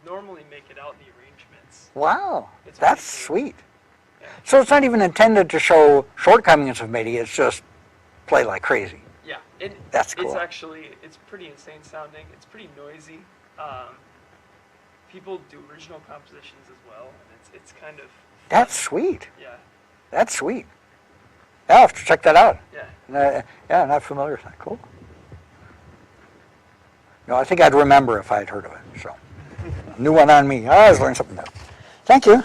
S4: normally make it out in the arrangements.
S1: Wow,
S4: It's
S1: that's
S4: pretty cool.
S1: sweet.
S4: Yeah.
S1: So it's not even intended to show shortcomings of MIDI. It's just play like crazy.
S4: Yeah,
S1: That's cool.
S4: It's pretty insane sounding. It's pretty noisy. People do original compositions as well, and it's kind of
S1: That's sweet.
S4: yeah.
S1: That's sweet. Yeah, I'll have to check that out.
S4: Yeah.
S1: Yeah, not familiar with that. Cool. No, I think I'd remember if I'd heard of it. So, new one on me. I always learn something new. Thank you.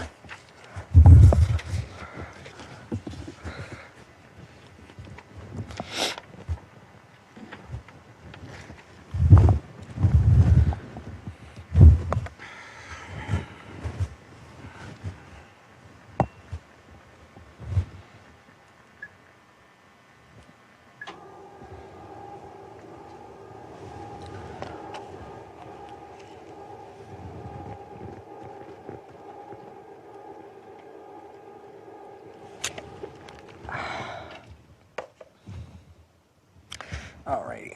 S1: Alrighty.